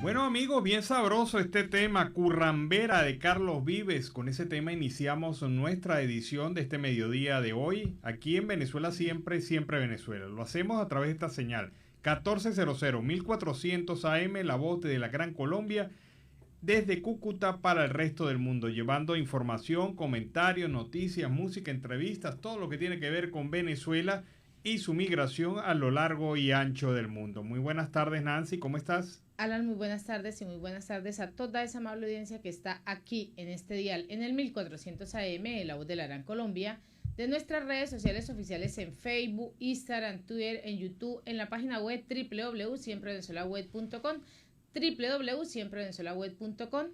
Bueno amigos, bien sabroso este tema, Currambera de Carlos Vives. Con ese tema iniciamos nuestra edición de este mediodía de hoy. Aquí en Venezuela siempre, siempre Venezuela. Lo hacemos a través de esta señal. 1400, 1400 AM, la voz de la Gran Colombia. Desde Cúcuta para el resto del mundo, llevando información, comentarios, noticias, música, entrevistas, todo lo que tiene que ver con Venezuela y su migración a lo largo y ancho del mundo. Muy buenas tardes, Nancy, ¿cómo estás? Alan, muy buenas tardes y muy buenas tardes a toda esa amable audiencia que está aquí en este dial, en el 1400 AM, la voz de la Gran Colombia, de nuestras redes sociales oficiales en Facebook, Instagram, Twitter, en YouTube, en la página web www.siemprevenezuelaweb.com, www.siemprevenezuelaweb.com,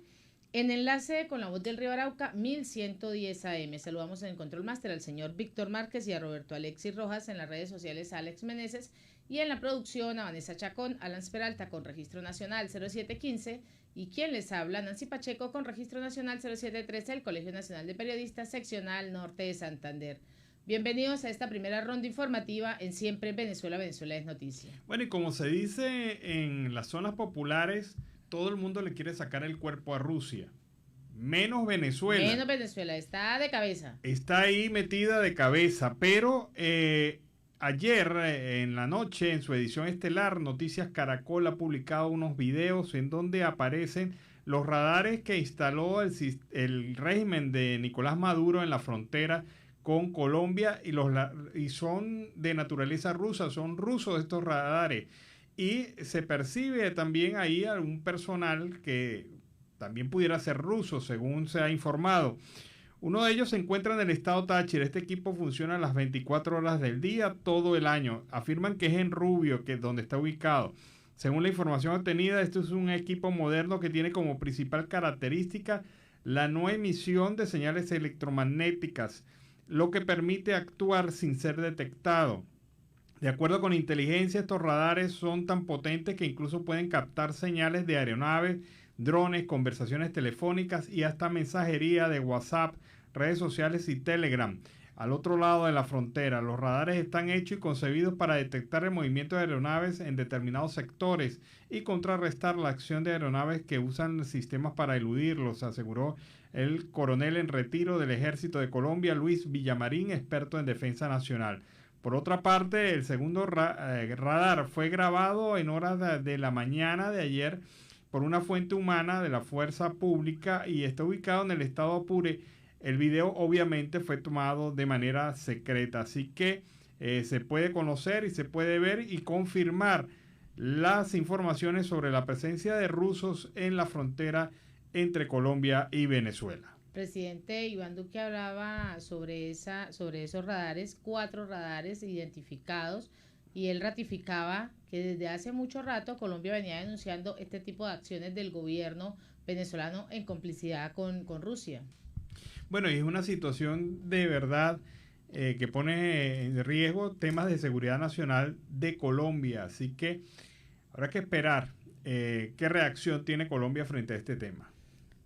en enlace con la voz del Río Arauca 1110 AM. Saludamos en el Control Master al señor Víctor Márquez y a Roberto Alexis Rojas, en las redes sociales a Alex Meneses, y en la producción a Vanessa Chacón, Alan Peralta con registro nacional 0715 y quien les habla, Nancy Pacheco, con registro nacional 0713 del Colegio Nacional de Periodistas seccional norte de Santander. Bienvenidos a esta primera ronda informativa en Siempre Venezuela, Venezuela es noticia. Bueno, y como se dice en las zonas populares, todo el mundo le quiere sacar el cuerpo a Rusia. Menos Venezuela. Menos Venezuela, está de cabeza. Está ahí metida de cabeza, pero ayer en la noche, en su edición estelar, Noticias Caracol ha publicado unos videos en donde aparecen los radares que instaló el régimen de Nicolás Maduro en la frontera con Colombia y son de naturaleza rusa, son rusos estos radares. Y se percibe también ahí algún personal que también pudiera ser ruso, según se ha informado. Uno de ellos se encuentra en el estado Táchira. Este equipo funciona las 24 horas del día, todo el año. Afirman que es en Rubio, que es donde está ubicado. Según la información obtenida, este es un equipo moderno que tiene como principal característica la no emisión de señales electromagnéticas, lo que permite actuar sin ser detectado. De acuerdo con inteligencia, estos radares son tan potentes que incluso pueden captar señales de aeronaves, drones, conversaciones telefónicas y hasta mensajería de WhatsApp, redes sociales y Telegram. Al otro lado de la frontera, los radares están hechos y concebidos para detectar el movimiento de aeronaves en determinados sectores y contrarrestar la acción de aeronaves que usan sistemas para eludirlos, aseguró el coronel en retiro del Ejército de Colombia, Luis Villamarín, experto en defensa nacional. Por otra parte, el segundo radar fue grabado en horas de la mañana de ayer por una fuente humana de la fuerza pública y está ubicado en el estado Apure. El video obviamente fue tomado de manera secreta, así que se puede conocer y se puede ver y confirmar las informaciones sobre la presencia de rusos en la frontera entre Colombia y Venezuela. Presidente Iván Duque hablaba sobre esos radares, 4 radares identificados, y él ratificaba que desde hace mucho rato Colombia venía denunciando este tipo de acciones del gobierno venezolano en complicidad con Rusia. Bueno, y es una situación de verdad que pone en riesgo temas de seguridad nacional de Colombia, así que habrá que esperar qué reacción tiene Colombia frente a este tema.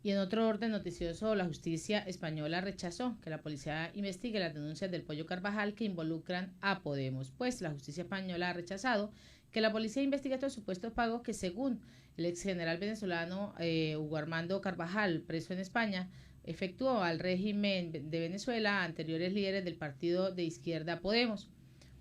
Y en otro orden noticioso, la justicia española rechazó que la policía investigue las denuncias del Pollo Carvajal que involucran a Podemos. Pues la justicia española ha rechazado que la policía investigue estos supuestos pagos que, según el ex general venezolano Hugo Armando Carvajal, preso en España, efectuó al régimen de Venezuela a anteriores líderes del partido de izquierda Podemos.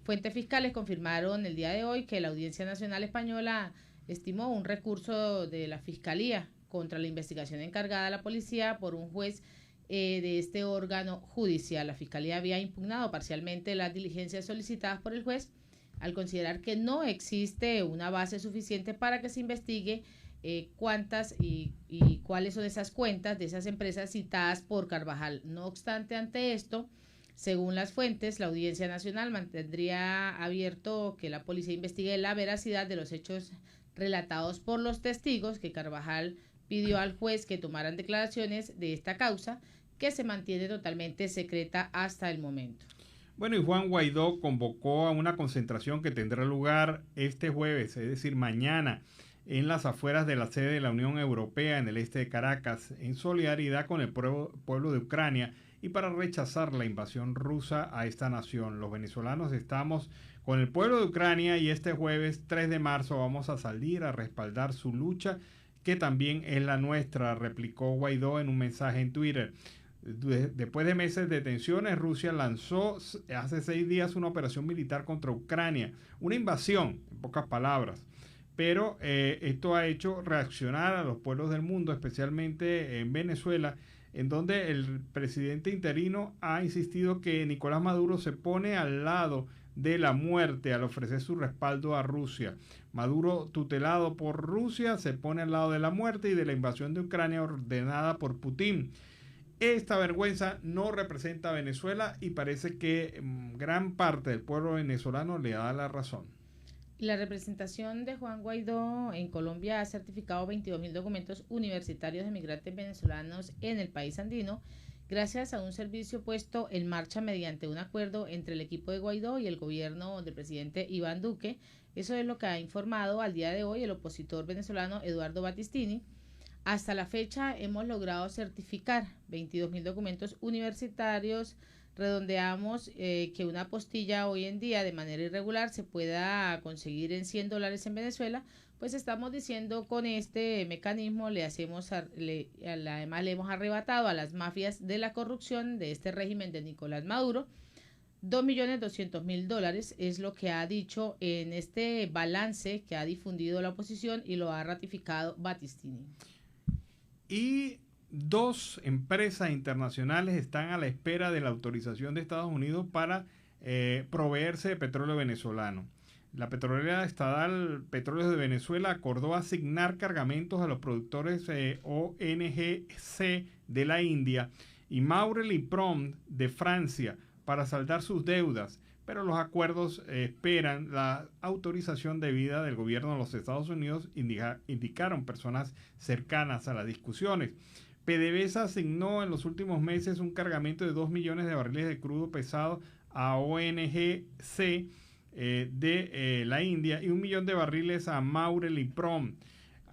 Fuentes fiscales confirmaron el día de hoy que la Audiencia Nacional Española estimó un recurso de la Fiscalía contra la investigación encargada a la policía por un juez de este órgano judicial. La Fiscalía había impugnado parcialmente las diligencias solicitadas por el juez al considerar que no existe una base suficiente para que se investigue cuántas y cuáles son esas cuentas de esas empresas citadas por Carvajal. No obstante, ante esto, según las fuentes, la Audiencia Nacional mantendría abierto que la policía investigue la veracidad de los hechos relatados por los testigos que Carvajal pidió al juez que tomaran declaraciones de esta causa, que se mantiene totalmente secreta hasta el momento. Bueno, y Juan Guaidó convocó a una concentración que tendrá lugar este jueves, es decir, mañana, en las afueras de la sede de la Unión Europea en el este de Caracas, en solidaridad con el pueblo de Ucrania y para rechazar la invasión rusa a esta nación. Los venezolanos estamos con el pueblo de Ucrania y este jueves 3 de marzo vamos a salir a respaldar su lucha que también es la nuestra, replicó Guaidó en un mensaje en Twitter. Después de meses de tensiones, Rusia lanzó hace 6 días una operación militar contra Ucrania, una invasión, en pocas palabras. Pero esto ha hecho reaccionar a los pueblos del mundo, especialmente en Venezuela, en donde el presidente interino ha insistido que Nicolás Maduro se pone al lado de la muerte al ofrecer su respaldo a Rusia. Maduro, tutelado por Rusia, se pone al lado de la muerte y de la invasión de Ucrania ordenada por Putin. Esta vergüenza no representa a Venezuela y parece que gran parte del pueblo venezolano le da la razón. La representación de Juan Guaidó en Colombia ha certificado 22.000 documentos universitarios de migrantes venezolanos en el país andino, gracias a un servicio puesto en marcha mediante un acuerdo entre el equipo de Guaidó y el gobierno del presidente Iván Duque. Eso es lo que ha informado al día de hoy el opositor venezolano Eduardo Battistini. Hasta la fecha hemos logrado certificar 22.000 documentos universitarios. Redondeamos que una apostilla hoy en día de manera irregular se pueda conseguir en $100 en Venezuela, pues estamos diciendo con este mecanismo además le hemos arrebatado a las mafias de la corrupción de este régimen de Nicolás Maduro $2.200.000, es lo que ha dicho en este balance que ha difundido la oposición y lo ha ratificado Battistini. Y 2 empresas internacionales están a la espera de la autorización de Estados Unidos para proveerse de petróleo venezolano. La petrolera estatal Petróleos de Venezuela acordó asignar cargamentos a los productores ONGC de la India y Maurel y Prom de Francia para saldar sus deudas, pero los acuerdos esperan la autorización debida del gobierno de los Estados Unidos, indicaron personas cercanas a las discusiones. PDVSA asignó en los últimos meses un cargamento de 2 millones de barriles de crudo pesado a ONGC de la India y 1 millón de barriles a Maurel y Prom.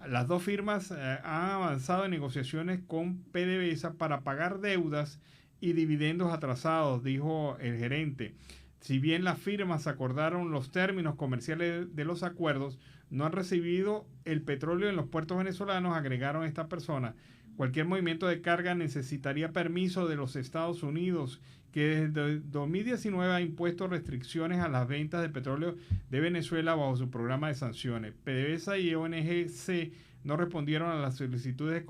Las dos firmas han avanzado en negociaciones con PDVSA para pagar deudas y dividendos atrasados, dijo el gerente. Si bien las firmas acordaron los términos comerciales de los acuerdos, no han recibido el petróleo en los puertos venezolanos, agregaron estas personas. Cualquier movimiento de carga necesitaría permiso de los Estados Unidos, que desde 2019 ha impuesto restricciones a las ventas de petróleo de Venezuela bajo su programa de sanciones. PDVSA y ONGC no respondieron a las solicitudes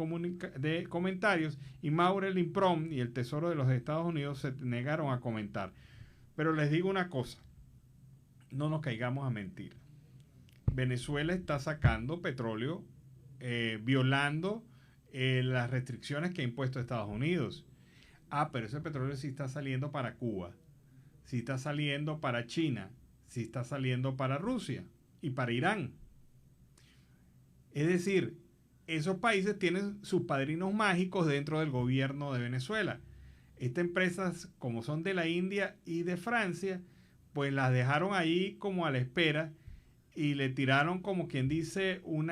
de comentarios y Maurel y Prom y el Tesoro de los Estados Unidos se negaron a comentar. Pero les digo una cosa, no nos caigamos a mentir. Venezuela está sacando petróleo violando las restricciones que ha impuesto Estados Unidos. Pero ese petróleo sí está saliendo para Cuba, sí está saliendo para China, sí está saliendo para Rusia y para Irán. Es decir, esos países tienen sus padrinos mágicos dentro del gobierno de Venezuela. Estas empresas, como son de la India y de Francia, pues las dejaron ahí como a la espera y le tiraron, como quien dice, un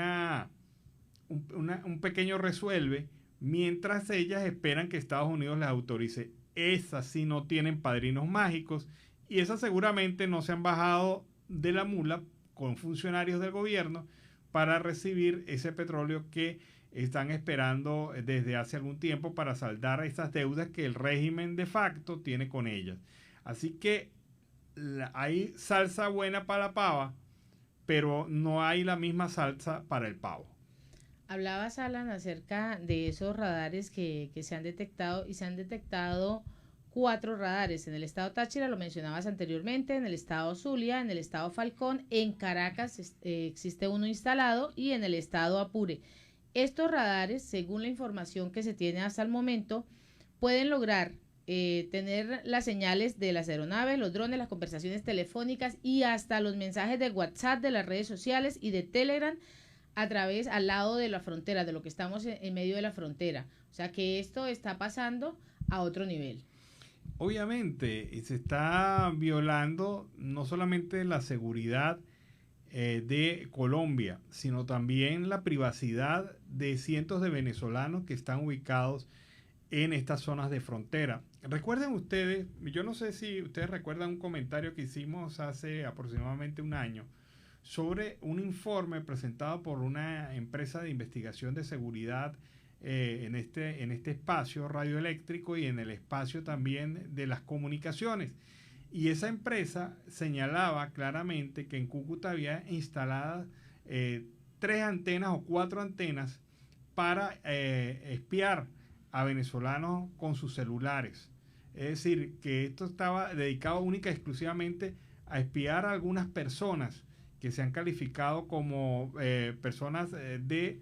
pequeño resuelve, mientras ellas esperan que Estados Unidos les autorice. Esas sí no tienen padrinos mágicos y esas seguramente no se han bajado de la mula con funcionarios del gobierno para recibir ese petróleo que están esperando desde hace algún tiempo para saldar esas deudas que el régimen de facto tiene con ellas. Así que hay salsa buena para la pava, pero no hay la misma salsa para el pavo. Hablabas, Alan, acerca de esos radares que se han detectado y se han detectado 4 radares en el estado Táchira, lo mencionabas anteriormente, en el estado Zulia, en el estado Falcón, en Caracas existe uno instalado y en el estado Apure. Estos radares, según la información que se tiene hasta el momento, pueden lograr tener las señales de las aeronaves, los drones, las conversaciones telefónicas y hasta los mensajes de WhatsApp, de las redes sociales y de Telegram a través, al lado de la frontera, de lo que estamos en medio de la frontera. O sea que esto está pasando a otro nivel. Obviamente se está violando no solamente la seguridad de Colombia, sino también la privacidad de cientos de venezolanos que están ubicados en estas zonas de frontera. Recuerden ustedes, yo no sé si ustedes recuerdan un comentario que hicimos hace aproximadamente un año sobre un informe presentado por una empresa de investigación de seguridad en este espacio radioeléctrico y en el espacio también de las comunicaciones. Y esa empresa señalaba claramente que en Cúcuta había instaladas 3 antenas o 4 antenas para espiar a venezolanos con sus celulares. Es decir, que esto estaba dedicado única y exclusivamente a espiar a algunas personas que se han calificado como personas de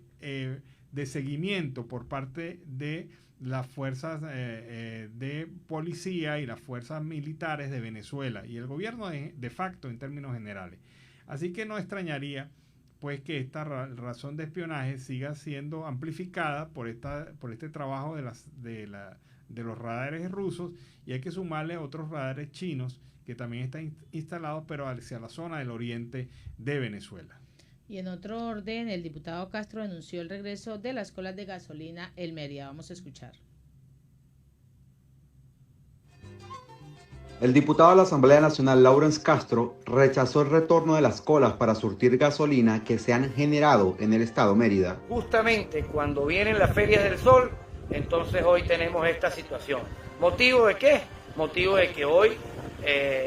seguimiento por parte de las fuerzas de policía y las fuerzas militares de Venezuela y el gobierno de facto en términos generales. Así que no extrañaría pues que esta razón de espionaje siga siendo amplificada por este trabajo de los radares rusos, y hay que sumarle otros radares chinos que también están instalados pero hacia la zona del oriente de Venezuela. Y en otro orden, el diputado Castro denunció el regreso de las colas de gasolina en Mérida. Vamos a escuchar. El diputado de la Asamblea Nacional, Laurence Castro, rechazó el retorno de las colas para surtir gasolina que se han generado en el estado Mérida. Justamente cuando vienen las ferias del sol, entonces hoy tenemos esta situación. ¿Motivo de qué? Motivo de que hoy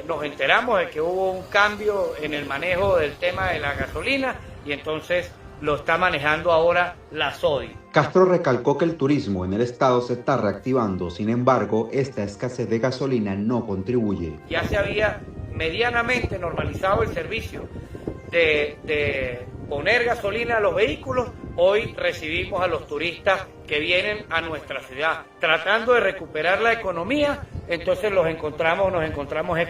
nos enteramos de que hubo un cambio en el manejo del tema de la gasolina y entonces lo está manejando ahora la SODI. Castro recalcó que el turismo en el estado se está reactivando, sin embargo, esta escasez de gasolina no contribuye. Ya se había medianamente normalizado el servicio de poner gasolina a los vehículos. Hoy recibimos a los turistas que vienen a nuestra ciudad tratando de recuperar la economía, entonces nos encontramos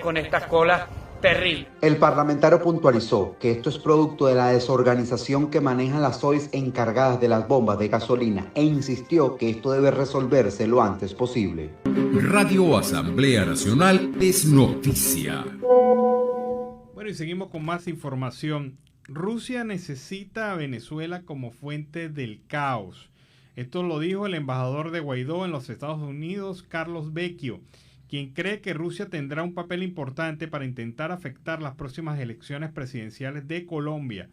con estas colas terrible. El parlamentario puntualizó que esto es producto de la desorganización que manejan las SOIs encargadas de las bombas de gasolina e insistió que esto debe resolverse lo antes posible. Radio Asamblea Nacional es noticia. Bueno, y seguimos con más información. Rusia necesita a Venezuela como fuente del caos. Esto lo dijo el embajador de Guaidó en los Estados Unidos, Carlos Vecchio, quien cree que Rusia tendrá un papel importante para intentar afectar las próximas elecciones presidenciales de Colombia.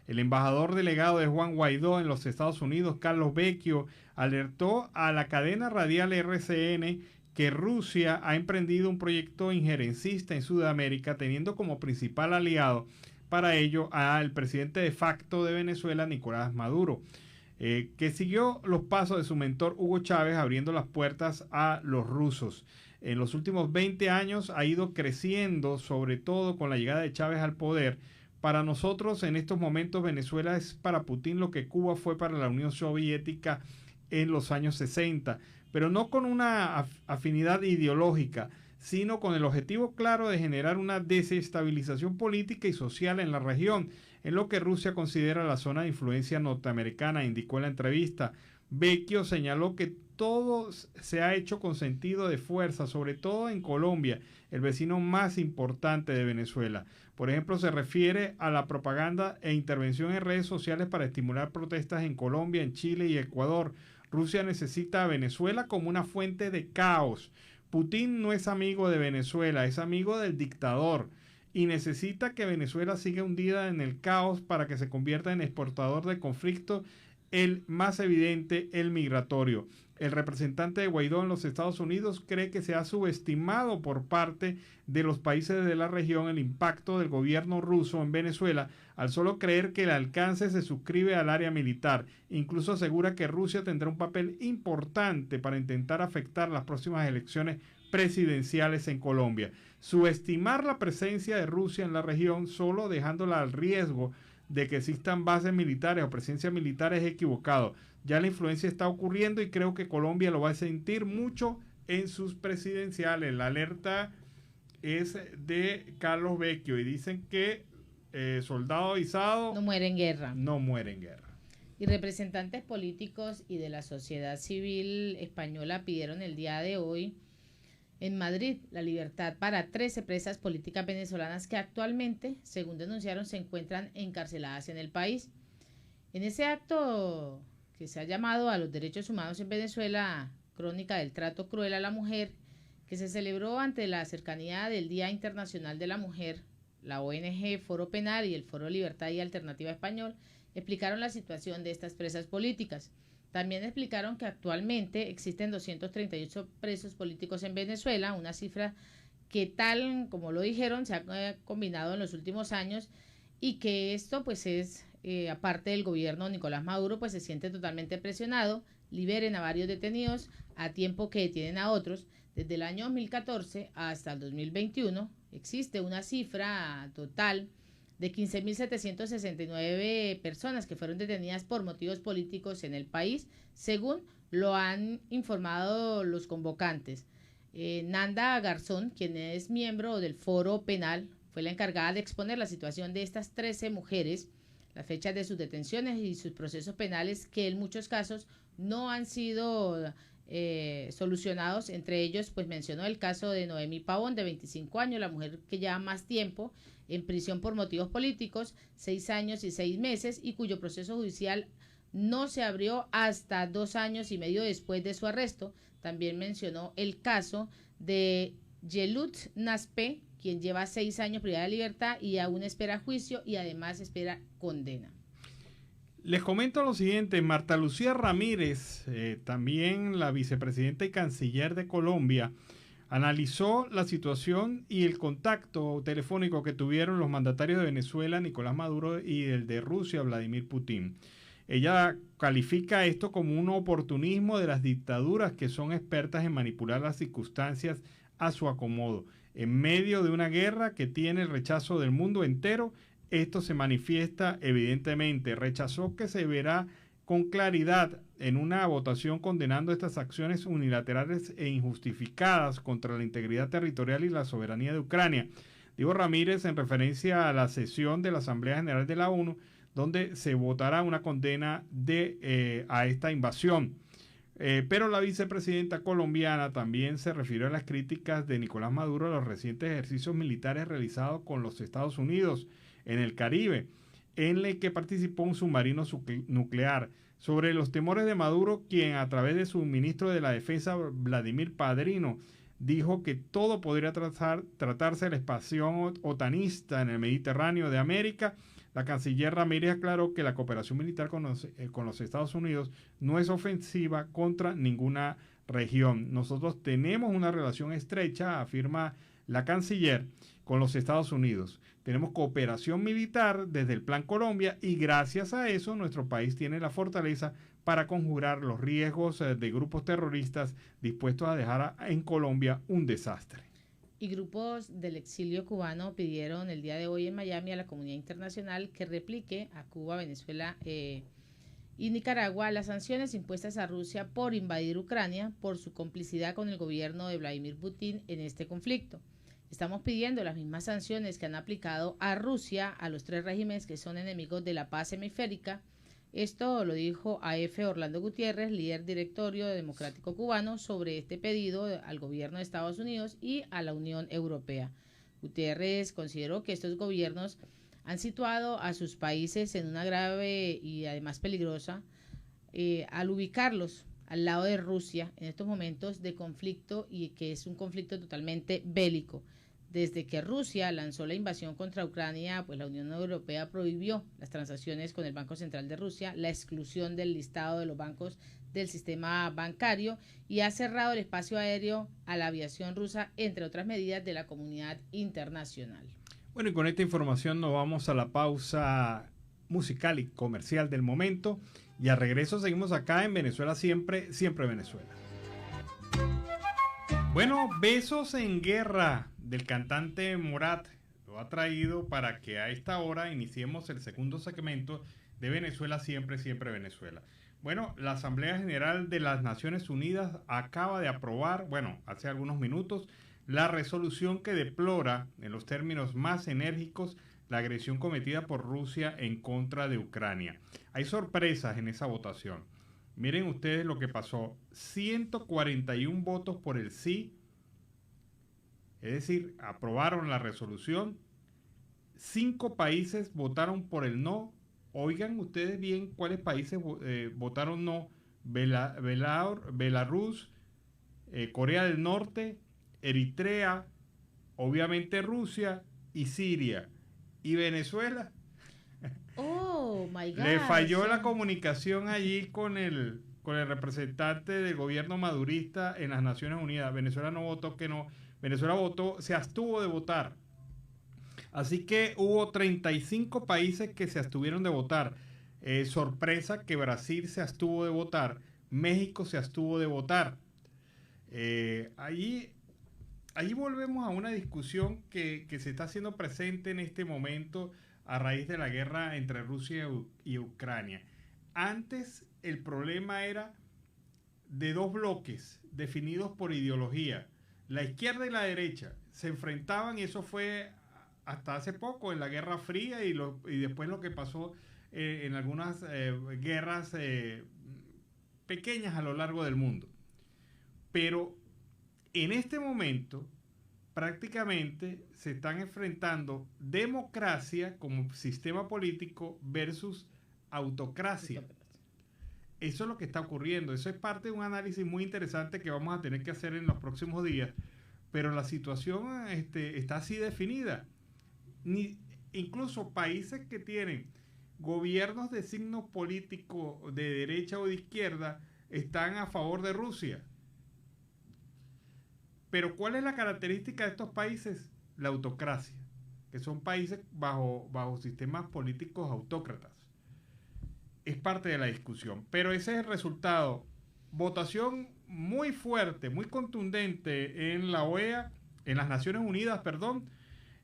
El embajador delegado de Juan Guaidó en los Estados Unidos, Carlos Vecchio, alertó a la cadena radial RCN que Rusia ha emprendido un proyecto injerencista en Sudamérica, teniendo como principal aliado para ello al presidente de facto de Venezuela, Nicolás Maduro, que siguió los pasos de su mentor Hugo Chávez, abriendo las puertas a los rusos. En los últimos 20 años ha ido creciendo, sobre todo con la llegada de Chávez al poder. Para nosotros, en estos momentos, Venezuela es para Putin lo que Cuba fue para la Unión Soviética en los años 60, pero no con una afinidad ideológica, sino con el objetivo claro de generar una desestabilización política y social en la región, en lo que Rusia considera la zona de influencia norteamericana, indicó en la entrevista. Vecchio señaló que todo se ha hecho con sentido de fuerza, sobre todo en Colombia, el vecino más importante de Venezuela. Por ejemplo, se refiere a la propaganda e intervención en redes sociales para estimular protestas en Colombia, en Chile y Ecuador. Rusia necesita a Venezuela como una fuente de caos. Putin no es amigo de Venezuela, es amigo del dictador y necesita que Venezuela siga hundida en el caos para que se convierta en exportador de conflicto, el más evidente, el migratorio. El representante de Guaidó en los Estados Unidos cree que se ha subestimado por parte de los países de la región el impacto del gobierno ruso en Venezuela al solo creer que el alcance se suscribe al área militar. Incluso asegura que Rusia tendrá un papel importante para intentar afectar las próximas elecciones presidenciales en Colombia. Subestimar la presencia de Rusia en la región solo dejándola al riesgo de que existan bases militares o presencia militar es equivocado. Ya la influencia está ocurriendo y creo que Colombia lo va a sentir mucho en sus presidenciales. La alerta es de Carlos Vecchio y dicen que soldado avisado no muere en guerra. No muere en guerra. Y representantes políticos y de la sociedad civil española pidieron el día de hoy en Madrid la libertad para 13 presas políticas venezolanas que actualmente, según denunciaron, se encuentran encarceladas en el país. En ese acto que se ha llamado a los derechos humanos en Venezuela, crónica del trato cruel a la mujer, que se celebró ante la cercanía del Día Internacional de la Mujer, la ONG Foro Penal y el Foro Libertad y Alternativa Español explicaron la situación de estas presas políticas. También explicaron que actualmente existen 238 presos políticos en Venezuela, una cifra que tal como lo dijeron se ha combinado en los últimos años y que esto pues es aparte del gobierno Nicolás Maduro pues se siente totalmente presionado, liberen a varios detenidos a tiempo que detienen a otros. Desde el año 2014 hasta el 2021 existe una cifra total de 15.769 personas que fueron detenidas por motivos políticos en el país, según lo han informado los convocantes. Nanda Garzón, quien es miembro del Foro Penal, fue la encargada de exponer la situación de estas 13 mujeres, las fechas de sus detenciones y sus procesos penales que en muchos casos no han sido solucionados. Entre ellos, pues mencionó el caso de Noemí Pavón, de 25 años, la mujer que lleva más tiempo en prisión por motivos políticos, 6 años y 6 meses, y cuyo proceso judicial no se abrió hasta 2 años y medio después de su arresto. También mencionó el caso de Yelut Naspe, quien lleva 6 años privada de libertad y aún espera juicio y además espera condena. Les comento lo siguiente: Marta Lucía Ramírez, también la vicepresidenta y canciller de Colombia, analizó la situación y el contacto telefónico que tuvieron los mandatarios de Venezuela, Nicolás Maduro, y el de Rusia, Vladimir Putin. Ella califica esto como un oportunismo de las dictaduras que son expertas en manipular las circunstancias a su acomodo. En medio de una guerra que tiene el rechazo del mundo entero, esto se manifiesta evidentemente. Rechazó que se verá con claridad en una votación condenando estas acciones unilaterales e injustificadas contra la integridad territorial y la soberanía de Ucrania. Dijo Ramírez en referencia a la sesión de la Asamblea General de la ONU, donde se votará una condena a esta invasión. Pero la vicepresidenta colombiana también se refirió a las críticas de Nicolás Maduro a los recientes ejercicios militares realizados con los Estados Unidos en el Caribe, en el que participó un submarino nuclear. Sobre los temores de Maduro, quien a través de su ministro de la Defensa, Vladimir Padrino, dijo que todo podría tratarse de la expansión otanista en el Mediterráneo de América, la canciller Ramírez aclaró que la cooperación militar con los Estados Unidos no es ofensiva contra ninguna región. Nosotros tenemos una relación estrecha, afirma la canciller, con los Estados Unidos. Tenemos cooperación militar desde el Plan Colombia y gracias a eso nuestro país tiene la fortaleza para conjurar los riesgos de grupos terroristas dispuestos a dejar en Colombia un desastre. Y grupos del exilio cubano pidieron el día de hoy en Miami a la comunidad internacional que replique a Cuba, Venezuela y Nicaragua las sanciones impuestas a Rusia por invadir Ucrania por su complicidad con el gobierno de Vladimir Putin en este conflicto. Estamos pidiendo las mismas sanciones que han aplicado a Rusia a los 3 regímenes que son enemigos de la paz hemisférica. Esto lo dijo AF Orlando Gutiérrez, líder directorio democrático cubano, sobre este pedido al gobierno de Estados Unidos y a la Unión Europea. Gutiérrez consideró que estos gobiernos han situado a sus países en una grave y además peligrosa al ubicarlos al lado de Rusia en estos momentos de conflicto y que es un conflicto totalmente bélico. Desde que Rusia lanzó la invasión contra Ucrania, pues la Unión Europea prohibió las transacciones con el Banco Central de Rusia, la exclusión del listado de los bancos del sistema bancario y ha cerrado el espacio aéreo a la aviación rusa, entre otras medidas de la comunidad internacional. Bueno, y con esta información nos vamos a la pausa musical y comercial del momento y al regreso seguimos acá en Venezuela Siempre, Siempre Venezuela. Bueno, Besos en Guerra del cantante Morat lo ha traído para que a esta hora iniciemos el segundo segmento de Venezuela Siempre, Siempre Venezuela. Bueno, la Asamblea General de las Naciones Unidas acaba de aprobar, hace algunos minutos, la resolución que deplora en los términos más enérgicos la agresión cometida por Rusia en contra de Ucrania. Hay sorpresas en esa votación. Miren ustedes lo que pasó. 141 votos por el sí, es decir, aprobaron la resolución. 5 países votaron por el no. Oigan ustedes bien cuáles países votaron no. Belarus, Corea del Norte, Eritrea, obviamente Rusia y Siria. y Venezuela. Oh, my God. Le falló la comunicación allí con el representante del gobierno madurista en las Naciones Unidas. Venezuela no votó que no. Venezuela votó, se abstuvo de votar. Así que hubo 35 países que se abstuvieron de votar. Sorpresa que Brasil se abstuvo de votar. México se abstuvo de votar. Allí volvemos a una discusión que se está haciendo presente en este momento a raíz de la guerra entre Rusia y Ucrania. Antes el problema era de dos bloques definidos por ideología. La izquierda y la derecha se enfrentaban, y eso fue hasta hace poco en la Guerra Fría y después lo que pasó en algunas guerras pequeñas a lo largo del mundo. Pero en este momento prácticamente se están enfrentando democracia como sistema político versus autocracia. Eso es lo que está ocurriendo. Eso es parte de un análisis muy interesante que vamos a tener que hacer en los próximos días. Pero la situación está así definida. Incluso países que tienen gobiernos de signo político de derecha o de izquierda están a favor de Rusia. Pero ¿cuál es la característica de estos países? La autocracia, que son países bajo sistemas políticos autócratas. Es parte de la discusión, pero ese es el resultado. Votación muy fuerte, muy contundente en la OEA, en las Naciones Unidas, perdón.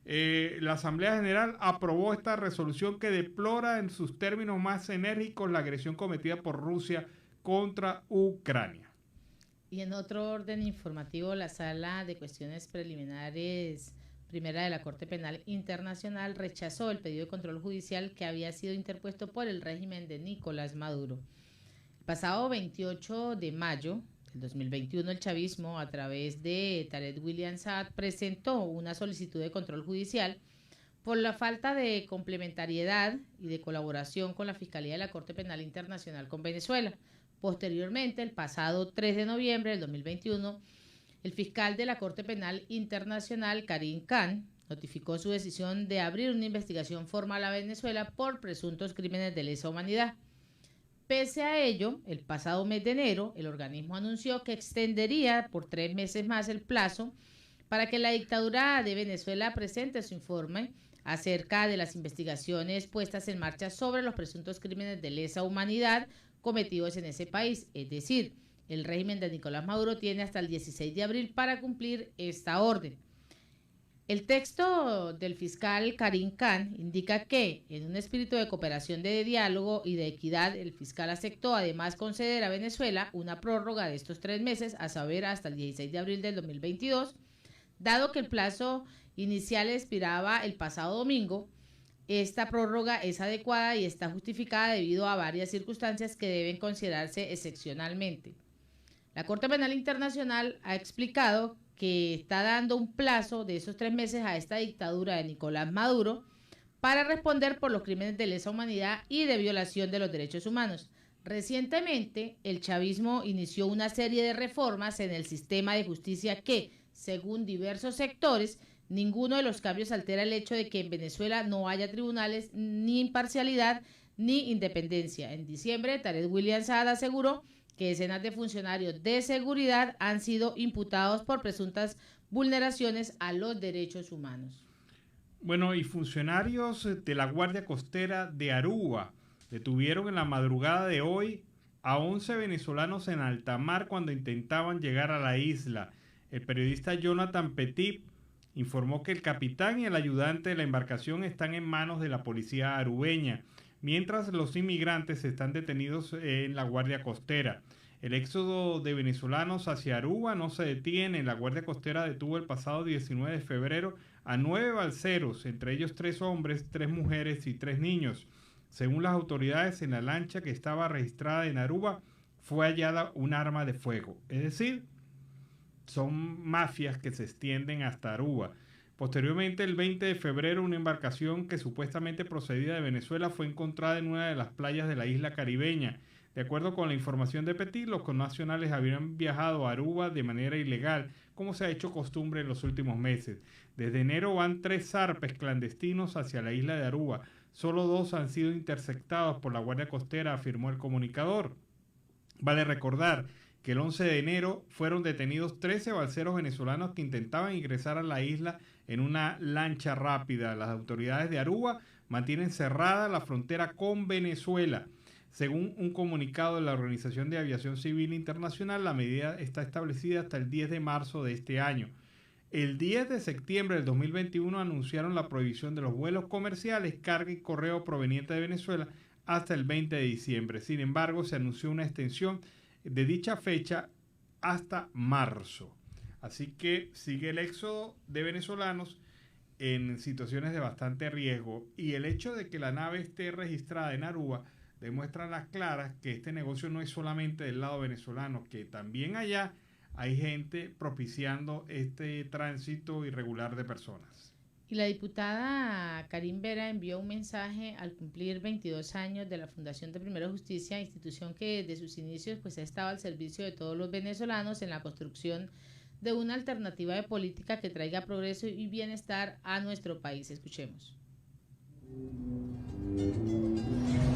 La Asamblea General aprobó esta resolución que deplora en sus términos más enérgicos la agresión cometida por Rusia contra Ucrania. Y en otro orden informativo, la Sala de Cuestiones Preliminares Primera de la Corte Penal Internacional rechazó el pedido de control judicial que había sido interpuesto por el régimen de Nicolás Maduro. El pasado 28 de mayo del 2021, el chavismo, a través de Tarek William Saad, presentó una solicitud de control judicial por la falta de complementariedad y de colaboración con la Fiscalía de la Corte Penal Internacional con Venezuela. Posteriormente, el pasado 3 de noviembre del 2021, el fiscal de la Corte Penal Internacional, Karim Khan, notificó su decisión de abrir una investigación formal a Venezuela por presuntos crímenes de lesa humanidad. Pese a ello, el pasado mes de enero, el organismo anunció que extendería por 3 meses más el plazo para que la dictadura de Venezuela presente su informe acerca de las investigaciones puestas en marcha sobre los presuntos crímenes de lesa humanidad cometidos en ese país. Es decir, el régimen de Nicolás Maduro tiene hasta el 16 de abril para cumplir esta orden. El texto del fiscal Karim Khan indica que, en un espíritu de cooperación, de diálogo y de equidad, el fiscal aceptó además conceder a Venezuela una prórroga de estos 3 meses, a saber, hasta el 16 de abril del 2022, dado que el plazo inicial expiraba el pasado domingo. Esta prórroga es adecuada y está justificada debido a varias circunstancias que deben considerarse excepcionalmente. La Corte Penal Internacional ha explicado que está dando un plazo de esos 3 meses a esta dictadura de Nicolás Maduro para responder por los crímenes de lesa humanidad y de violación de los derechos humanos. Recientemente, el chavismo inició una serie de reformas en el sistema de justicia que, según diversos sectores, ninguno de los cambios altera el hecho de que en Venezuela no haya tribunales, ni imparcialidad, ni independencia. En diciembre, Tarek William Saad aseguró que decenas de funcionarios de seguridad han sido imputados por presuntas vulneraciones a los derechos humanos. Bueno, y funcionarios de la Guardia Costera de Aruba detuvieron en la madrugada de hoy a 11 venezolanos en alta mar cuando intentaban llegar a la isla. El periodista Jonathan Petit informó que el capitán y el ayudante de la embarcación están en manos de la policía arubeña, mientras los inmigrantes están detenidos en la Guardia Costera. El éxodo de venezolanos hacia Aruba no se detiene. La Guardia Costera detuvo el pasado 19 de febrero a 9 balseros, entre ellos 3 hombres, 3 mujeres y 3 niños. Según las autoridades, en la lancha que estaba registrada en Aruba fue hallada un arma de fuego. Es decir, son mafias que se extienden hasta Aruba. Posteriormente, el 20 de febrero, una embarcación que supuestamente procedía de Venezuela fue encontrada en una de las playas de la isla caribeña. De acuerdo con la información de Petit, los connacionales habían viajado a Aruba de manera ilegal, como se ha hecho costumbre en los últimos meses. Desde enero van 3 zarpes clandestinos hacia la isla de Aruba. Solo 2 han sido interceptados por la Guardia Costera, afirmó el comunicador. Vale recordar que el 11 de enero fueron detenidos 13 balseros venezolanos que intentaban ingresar a la isla en una lancha rápida. Las autoridades de Aruba mantienen cerrada la frontera con Venezuela. Según un comunicado de la Organización de Aviación Civil Internacional, la medida está establecida hasta el 10 de marzo de este año. El 10 de septiembre del 2021 anunciaron la prohibición de los vuelos comerciales, carga y correo proveniente de Venezuela hasta el 20 de diciembre. Sin embargo, se anunció una extensión de dicha fecha hasta marzo. Así que sigue el éxodo de venezolanos en situaciones de bastante riesgo, y el hecho de que la nave esté registrada en Aruba demuestra a las claras que este negocio no es solamente del lado venezolano, que también allá hay gente propiciando este tránsito irregular de personas. Y la diputada Karin Vera envió un mensaje al cumplir 22 años de la Fundación de Primero Justicia, institución que desde sus inicios pues ha estado al servicio de todos los venezolanos en la construcción de una alternativa de política que traiga progreso y bienestar a nuestro país. Escuchemos.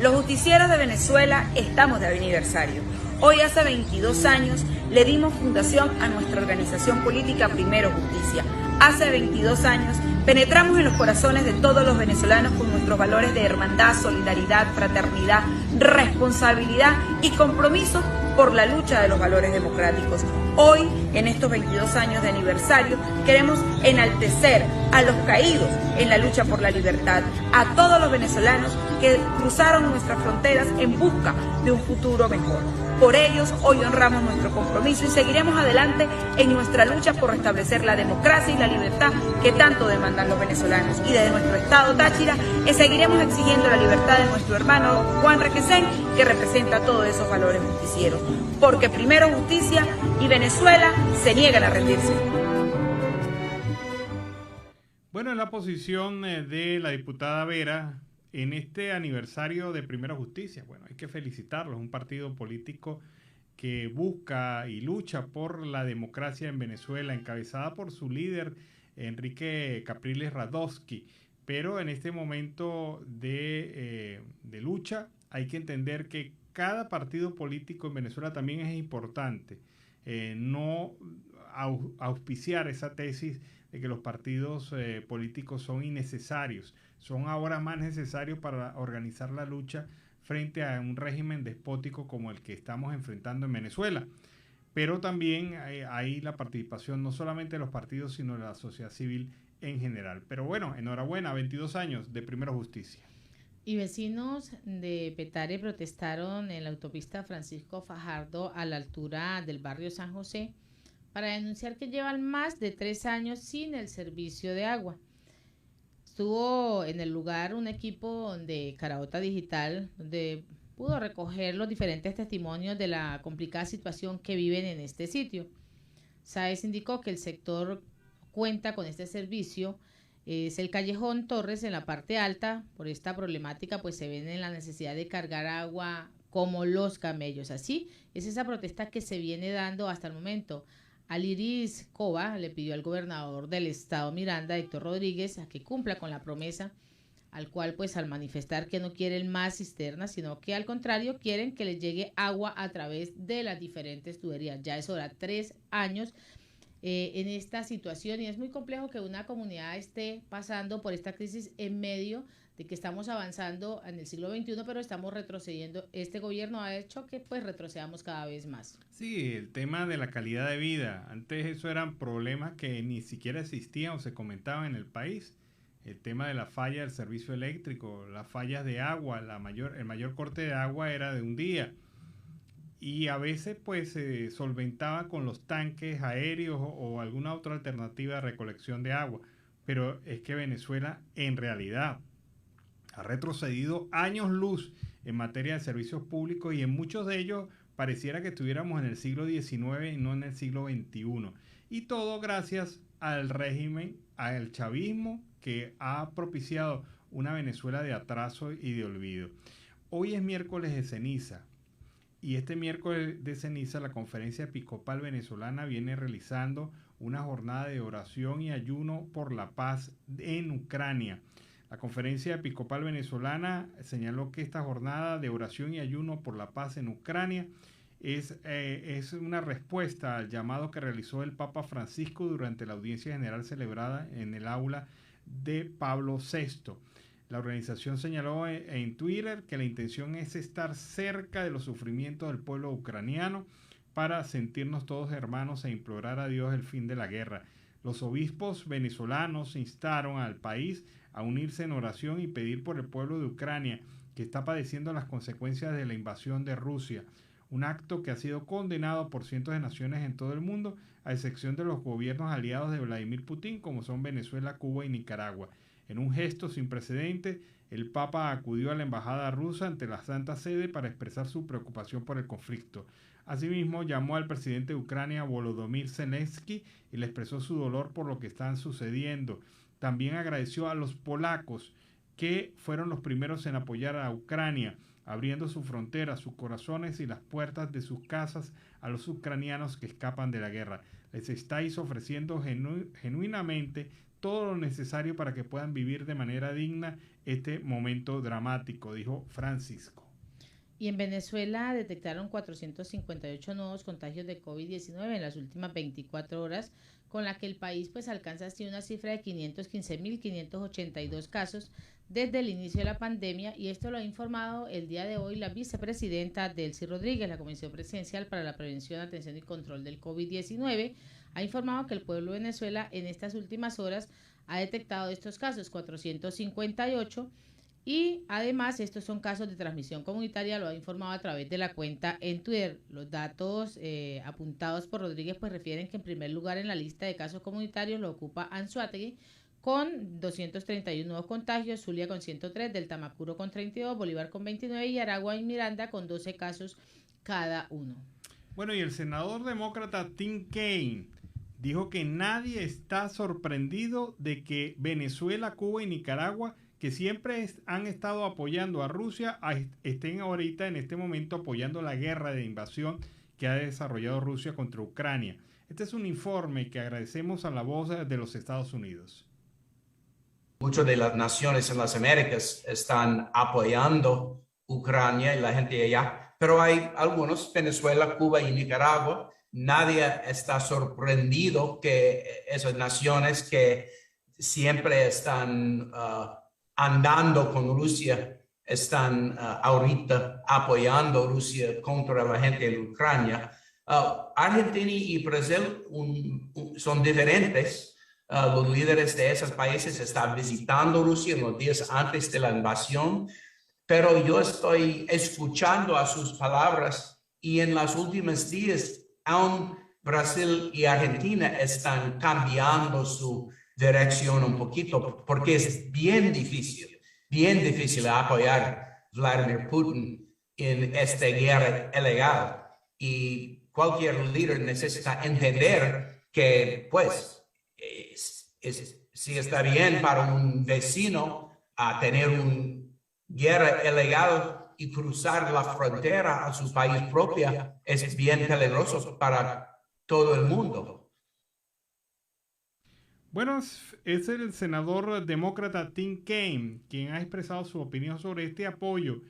Los justicieros de Venezuela estamos de aniversario. Hoy hace 22 años le dimos fundación a nuestra organización política Primero Justicia. Hace 22 años penetramos en los corazones de todos los venezolanos con nuestros valores de hermandad, solidaridad, fraternidad, responsabilidad y compromiso por la lucha de los valores democráticos. Hoy, en estos 22 años de aniversario, queremos enaltecer a los caídos en la lucha por la libertad, a todos los venezolanos que cruzaron nuestras fronteras en busca de un futuro mejor. Por ellos, hoy honramos nuestro compromiso y seguiremos adelante en nuestra lucha por restablecer la democracia y la libertad que tanto demandan los venezolanos. Y desde nuestro estado Táchira, seguiremos exigiendo la libertad de nuestro hermano Juan Requesén, que representa todos esos valores justicieros. Porque primero justicia y Venezuela se niegan a rendirse. Bueno, en la posición de la diputada Vera en este aniversario de Primera Justicia, bueno, hay que felicitarlos, un partido político que busca y lucha por la democracia en Venezuela, encabezada por su líder Enrique Capriles Radovsky. Pero en este momento de lucha hay que entender que cada partido político en Venezuela también es importante. No auspiciar esa tesis de que los partidos políticos son innecesarios. Son ahora más necesarios para organizar la lucha frente a un régimen despótico como el que estamos enfrentando en Venezuela. Pero también hay la participación no solamente de los partidos, sino de la sociedad civil en general. Pero bueno, enhorabuena, 22 años de Primera Justicia. Y vecinos de Petare protestaron en la autopista Francisco Fajardo a la altura del barrio San José para denunciar que llevan más de 3 años sin el servicio de agua. Estuvo en el lugar un equipo de Caraota Digital donde pudo recoger los diferentes testimonios de la complicada situación que viven en este sitio. Sáez indicó que el sector cuenta con este servicio, es el Callejón Torres en la parte alta. Por esta problemática pues se ven en la necesidad de cargar agua como los camellos. Así es esa protesta que se viene dando hasta el momento. Aliris Cova le pidió al gobernador del estado Miranda, Héctor Rodríguez, a que cumpla con la promesa, al cual pues al manifestar que no quieren más cisternas, sino que al contrario quieren que les llegue agua a través de las diferentes tuberías. Ya es hora, 3 años en esta situación, y es muy complejo que una comunidad esté pasando por esta crisis en medio de que estamos avanzando en el siglo XXI, pero estamos retrocediendo. Este gobierno ha hecho que pues retrocedamos cada vez más. Sí, el tema de la calidad de vida. Antes eso eran problemas que ni siquiera existían o se comentaban en el país. El tema de la falla del servicio eléctrico, las fallas de agua, el mayor corte de agua era de un día. Y a veces pues se solventaba con los tanques aéreos o alguna otra alternativa de recolección de agua. Pero es que Venezuela en realidad ha retrocedido años luz en materia de servicios públicos, y en muchos de ellos pareciera que estuviéramos en el siglo XIX y no en el siglo XXI. Y todo gracias al régimen, al chavismo, que ha propiciado una Venezuela de atraso y de olvido. Hoy es miércoles de ceniza, y este miércoles de ceniza la Conferencia Episcopal Venezolana viene realizando una jornada de oración y ayuno por la paz en Ucrania. La Conferencia Episcopal Venezolana señaló que esta jornada de oración y ayuno por la paz en Ucrania es una respuesta al llamado que realizó el Papa Francisco durante la audiencia general celebrada en el aula de Pablo VI. La organización señaló en Twitter que la intención es estar cerca de los sufrimientos del pueblo ucraniano para sentirnos todos hermanos e implorar a Dios el fin de la guerra. Los obispos venezolanos instaron al país a unirse en oración y pedir por el pueblo de Ucrania, que está padeciendo las consecuencias de la invasión de Rusia, un acto que ha sido condenado por cientos de naciones en todo el mundo, a excepción de los gobiernos aliados de Vladimir Putin, como son Venezuela, Cuba y Nicaragua. En un gesto sin precedentes, el Papa acudió a la embajada rusa ante la Santa Sede para expresar su preocupación por el conflicto. Asimismo, llamó al presidente de Ucrania, Volodymyr Zelensky, y le expresó su dolor por lo que está sucediendo. También agradeció a los polacos, que fueron los primeros en apoyar a Ucrania, abriendo sus fronteras, sus corazones y las puertas de sus casas a los ucranianos que escapan de la guerra. Les estáis ofreciendo genuinamente todo lo necesario para que puedan vivir de manera digna este momento dramático, dijo Francisco. Y en Venezuela detectaron 458 nuevos contagios de COVID-19 en las últimas 24 horas, con la que el país pues alcanza así una cifra de 515.582 casos desde el inicio de la pandemia, y esto lo ha informado el día de hoy la vicepresidenta Delcy Rodríguez. La Comisión Presidencial para la Prevención, Atención y Control del COVID-19 ha informado que el pueblo de Venezuela en estas últimas horas ha detectado estos casos, 458, y además estos son casos de transmisión comunitaria, lo ha informado a través de la cuenta en Twitter. Los datos apuntados por Rodríguez pues refieren que en primer lugar en la lista de casos comunitarios lo ocupa Anzoátegui con 231 nuevos contagios, Zulia con 103, del Tamacuro con 32, Bolívar con 29 y Aragua y Miranda con 12 casos cada uno. Bueno, y el senador demócrata Tim Kaine dijo que nadie está sorprendido de que Venezuela, Cuba y Nicaragua, que siempre han estado apoyando a Rusia, estén ahorita en este momento apoyando la guerra de invasión que ha desarrollado Rusia contra Ucrania. Este es un informe que agradecemos a La Voz de los Estados Unidos. Muchas de las naciones en las Américas están apoyando Ucrania y la gente allá, pero hay algunos, Venezuela, Cuba y Nicaragua. Nadie está sorprendido que esas naciones que siempre están andando con Rusia están ahorita apoyando a Rusia contra la gente de Ucrania. Argentina y Brasil son diferentes. Los líderes de esos países están visitando Rusia en los días antes de la invasión, pero yo estoy escuchando a sus palabras y en los últimos días aún Brasil y Argentina están cambiando su dirección un poquito, porque es bien difícil apoyar a Vladimir Putin en esta guerra ilegal, y cualquier líder necesita entender que pues si está bien para un vecino tener una guerra ilegal y cruzar la frontera a su país propio, es bien peligroso para todo el mundo. Bueno, es el senador demócrata Tim Kaine quien ha expresado su opinión sobre este apoyo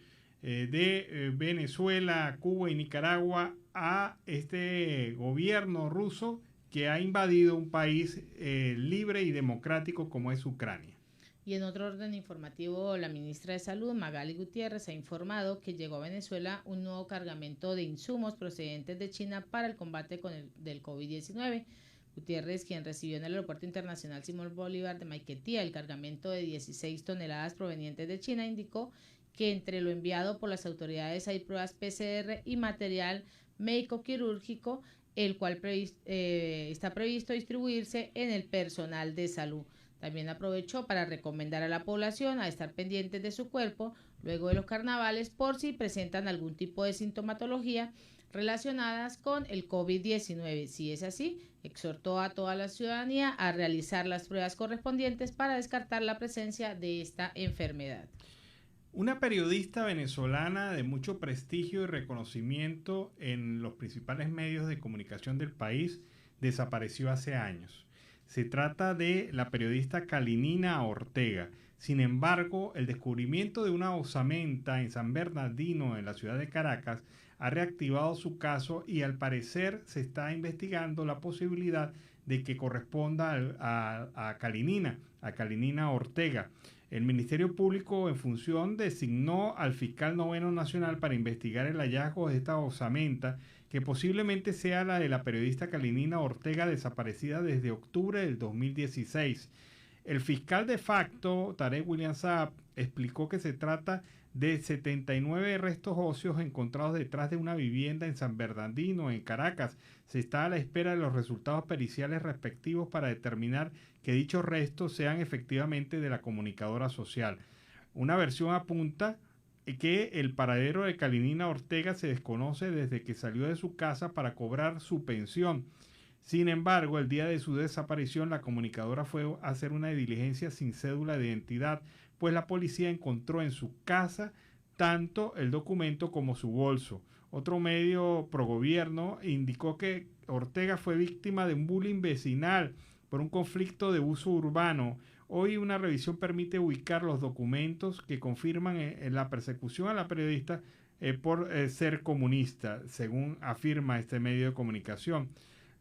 de Venezuela, Cuba y Nicaragua a este gobierno ruso que ha invadido un país libre y democrático como es Ucrania. Y en otro orden informativo, la ministra de Salud, Magali Gutiérrez, ha informado que llegó a Venezuela un nuevo cargamento de insumos procedentes de China para el combate del COVID-19. Gutiérrez, quien recibió en el Aeropuerto Internacional Simón Bolívar de Maiquetía el cargamento de 16 toneladas provenientes de China, indicó que entre lo enviado por las autoridades hay pruebas PCR y material médico-quirúrgico, el cual está previsto distribuirse en el personal de salud. También aprovechó para recomendar a la población a estar pendientes de su cuerpo luego de los carnavales por si presentan algún tipo de sintomatología relacionadas con el COVID-19. Si es así, exhortó a toda la ciudadanía a realizar las pruebas correspondientes para descartar la presencia de esta enfermedad. Una periodista venezolana de mucho prestigio y reconocimiento en los principales medios de comunicación del país desapareció hace años. Se trata de la periodista Kalinina Ortega. Sin embargo, el descubrimiento de una osamenta en San Bernardino, en la ciudad de Caracas, ha reactivado su caso y al parecer se está investigando la posibilidad de que corresponda a Kalinina Ortega. El Ministerio Público en función designó al fiscal noveno nacional para investigar el hallazgo de esta osamenta, que posiblemente sea la de la periodista Kalinina Ortega, desaparecida desde octubre del 2016. El fiscal de facto, Tarek William Saab, explicó que se trata de 79 restos óseos encontrados detrás de una vivienda en San Bernardino, en Caracas. Se está a la espera de los resultados periciales respectivos para determinar que dichos restos sean efectivamente de la comunicadora social. Una versión apunta que el paradero de Kalinina Ortega se desconoce desde que salió de su casa para cobrar su pensión. Sin embargo, el día de su desaparición, la comunicadora fue a hacer una diligencia sin cédula de identidad, pues la policía encontró en su casa tanto el documento como su bolso. Otro medio progobierno indicó que Ortega fue víctima de un bullying vecinal por un conflicto de uso urbano. Hoy una revisión permite ubicar los documentos que confirman la persecución a la periodista por ser comunista, según afirma este medio de comunicación.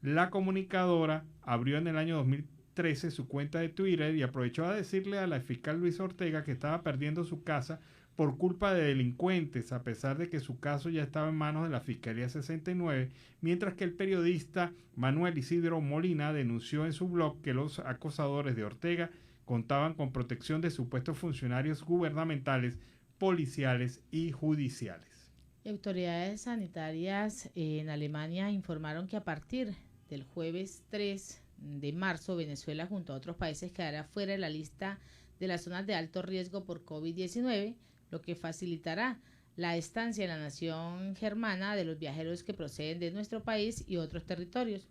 La comunicadora abrió en el año 2013 su cuenta de Twitter y aprovechó a decirle a la fiscal Luisa Ortega que estaba perdiendo su casa por culpa de delincuentes, a pesar de que su caso ya estaba en manos de la Fiscalía 69, mientras que el periodista Manuel Isidro Molina denunció en su blog que los acosadores de Ortega contaban con protección de supuestos funcionarios gubernamentales, policiales y judiciales. Autoridades sanitarias en Alemania informaron que a partir del jueves 3 de marzo, Venezuela junto a otros países quedará fuera de la lista de las zonas de alto riesgo por COVID-19, lo que facilitará la estancia en la nación germana de los viajeros que proceden de nuestro país y otros territorios.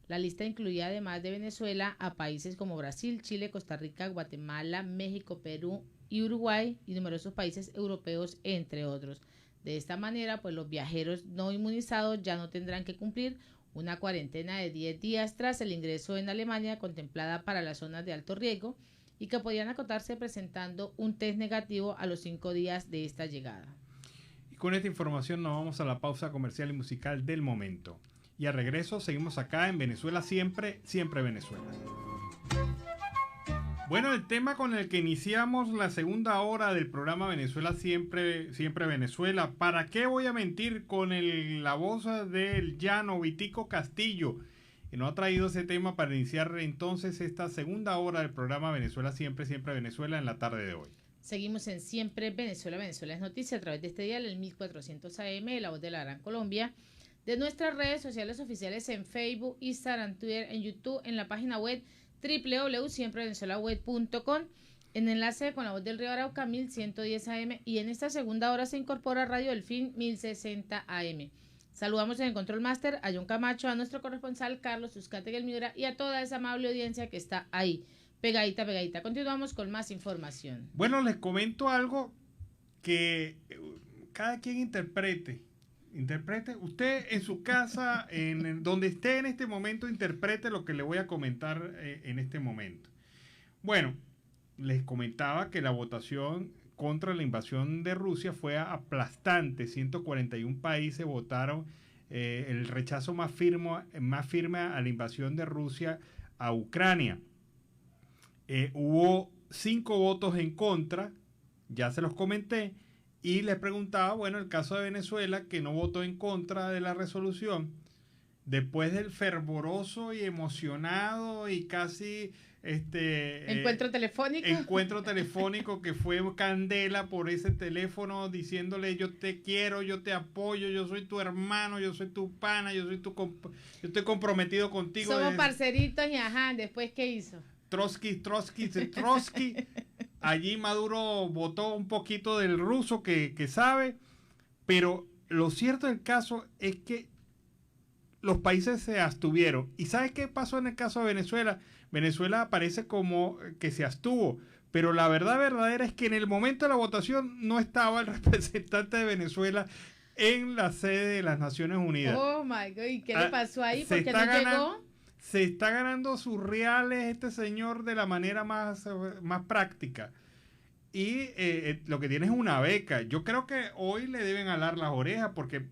La lista incluía además de Venezuela a países como Brasil, Chile, Costa Rica, Guatemala, México, Perú y Uruguay y numerosos países europeos, entre otros. De esta manera, pues los viajeros no inmunizados ya no tendrán que cumplir una cuarentena de 10 días tras el ingreso en Alemania contemplada para las zonas de alto riesgo y que podían acotarse presentando un test negativo a los 5 días de esta llegada. Y con esta información nos vamos a la pausa comercial y musical del momento. Y al regreso seguimos acá en Venezuela Siempre, Siempre Venezuela. Bueno, el tema con el que iniciamos la segunda hora del programa Venezuela Siempre, Siempre Venezuela. ¿Para qué voy a mentir? Con la voz del llano Vitico Castillo, que nos ha traído ese tema para iniciar entonces esta segunda hora del programa Venezuela Siempre, Siempre Venezuela en la tarde de hoy. Seguimos en Siempre Venezuela, Venezuela es noticia a través de este dial, el 1400 AM, La Voz de la Gran Colombia, de nuestras redes sociales oficiales en Facebook, Instagram, Twitter, en YouTube, en la página web www.siemprevenezuelaweb.com, en enlace con La Voz del Río Arauca 1110 AM y en esta segunda hora se incorpora Radio Delfín 1060 AM. Saludamos en el Control Master a John Camacho, a nuestro corresponsal Carlos Uzcategui Miura y a toda esa amable audiencia que está ahí, pegadita, pegadita. Continuamos con más información. Bueno, les comento algo que cada quien interprete. Usted en su casa, en donde esté en este momento, interprete lo que le voy a comentar en este momento. Bueno, les comentaba que la votación contra la invasión de Rusia fue aplastante. 141 países votaron el rechazo más firme a la invasión de Rusia a Ucrania. Hubo 5 votos en contra, ya se los comenté, y les preguntaba, bueno, el caso de Venezuela, que no votó en contra de la resolución, después del fervoroso y emocionado y casi encuentro telefónico que fue candela por ese teléfono diciéndole yo te quiero, yo te apoyo, yo soy tu hermano, yo soy tu pana, yo estoy comprometido contigo. Somos parceritos y ajá, después ¿qué hizo? Trotsky. Allí Maduro votó un poquito del ruso que sabe, pero lo cierto del caso es que los países se abstuvieron. ¿Y sabes qué pasó en el caso de Venezuela? Venezuela parece como que se abstuvo, Pero la verdad verdadera es que en el momento de la votación no estaba el representante de Venezuela en la sede de las Naciones Unidas. Oh my God, ¿y qué le pasó ahí? ¿Por qué no llegó? Se está ganando sus reales este señor de la manera más práctica. Y lo que tiene es una beca. Yo creo que hoy le deben alar las orejas porque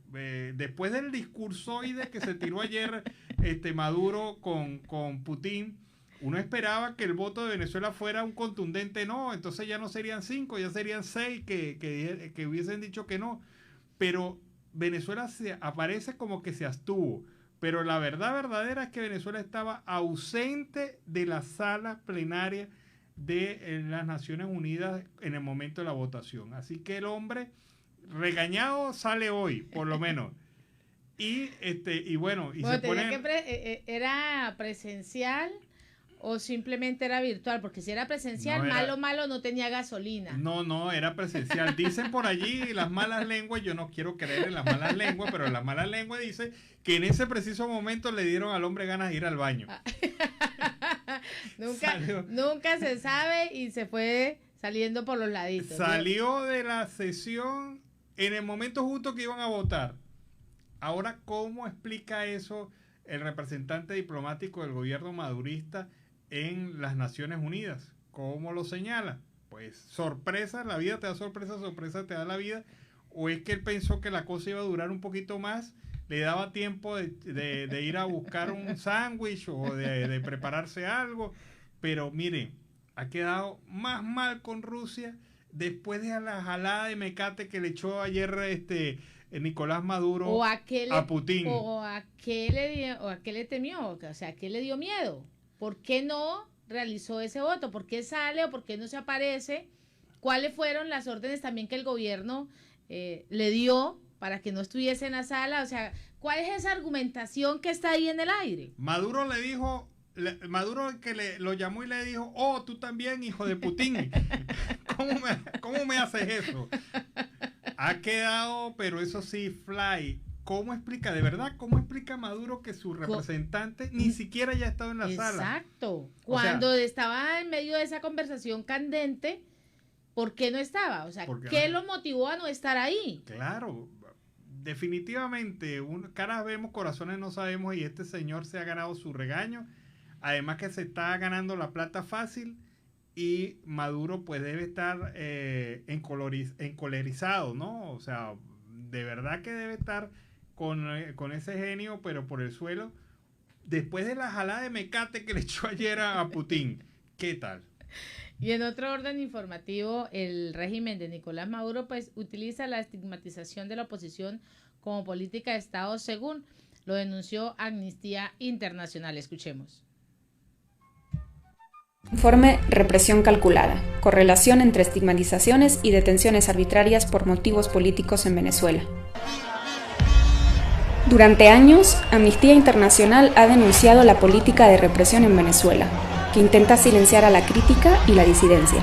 después del discursoide que se tiró ayer Maduro con Putin, uno esperaba que el voto de Venezuela fuera un contundente no. Entonces ya no serían 5, ya serían 6 que hubiesen dicho que no. Pero Venezuela aparece como que se abstuvo. Pero la verdad verdadera es que Venezuela estaba ausente de la sala plenaria de las Naciones Unidas en el momento de la votación. Así que el hombre regañado sale hoy, por lo menos. Y bueno, se pone... ¿Era presencial o simplemente era virtual? Porque si era presencial, malo no tenía gasolina. No, era presencial. Dicen por allí las malas lenguas, yo no quiero creer en las malas lenguas, pero las malas lenguas dicen que en ese preciso momento le dieron al hombre ganas de ir al baño. Nunca se sabe y se fue saliendo por los laditos. Salió de la sesión en el momento justo que iban a votar. Ahora, ¿cómo explica eso el representante diplomático del gobierno madurista en las Naciones Unidas? ¿Cómo lo señala? Pues sorpresa, la vida te da sorpresa, sorpresa te da la vida. ¿O es que él pensó que la cosa iba a durar un poquito más? Le daba tiempo de ir a buscar un sándwich o de prepararse algo. Pero miren, ha quedado más mal con Rusia después de la jalada de mecate que le echó ayer Nicolás Maduro a Putin. ¿O a qué le temió? O sea, ¿a qué le dio miedo? ¿Por qué no realizó ese voto? ¿Por qué sale o por qué no se aparece? ¿Cuáles fueron las órdenes también que el gobierno le dio para que no estuviese en la sala? O sea, ¿cuál es esa argumentación que está ahí en el aire? Maduro le dijo, lo llamó y le dijo, oh, tú también, hijo de Putin. ¿Cómo me haces eso? Ha quedado, pero eso sí, fly. ¿Cómo explica, de verdad, cómo explica Maduro que su representante ni siquiera haya estado en la sala? Exacto. Cuando estaba en medio de esa conversación candente, ¿por qué no estaba? O sea, ¿qué lo motivó a no estar ahí? Claro, definitivamente, caras vemos, corazones no sabemos, y este señor se ha ganado su regaño. Además que se está ganando la plata fácil y Maduro pues debe estar encolerizado, ¿no? O sea, de verdad que debe estar con ese genio, pero por el suelo, después de la jalada de mecate que le echó ayer a Putin. ¿Qué tal? Y en otro orden informativo, el régimen de Nicolás Maduro pues utiliza la estigmatización de la oposición como política de Estado, según lo denunció Amnistía Internacional. Escuchemos. Informe Represión Calculada. Correlación entre estigmatizaciones y detenciones arbitrarias por motivos políticos en Venezuela. Durante años, Amnistía Internacional ha denunciado la política de represión en Venezuela, que intenta silenciar a la crítica y la disidencia.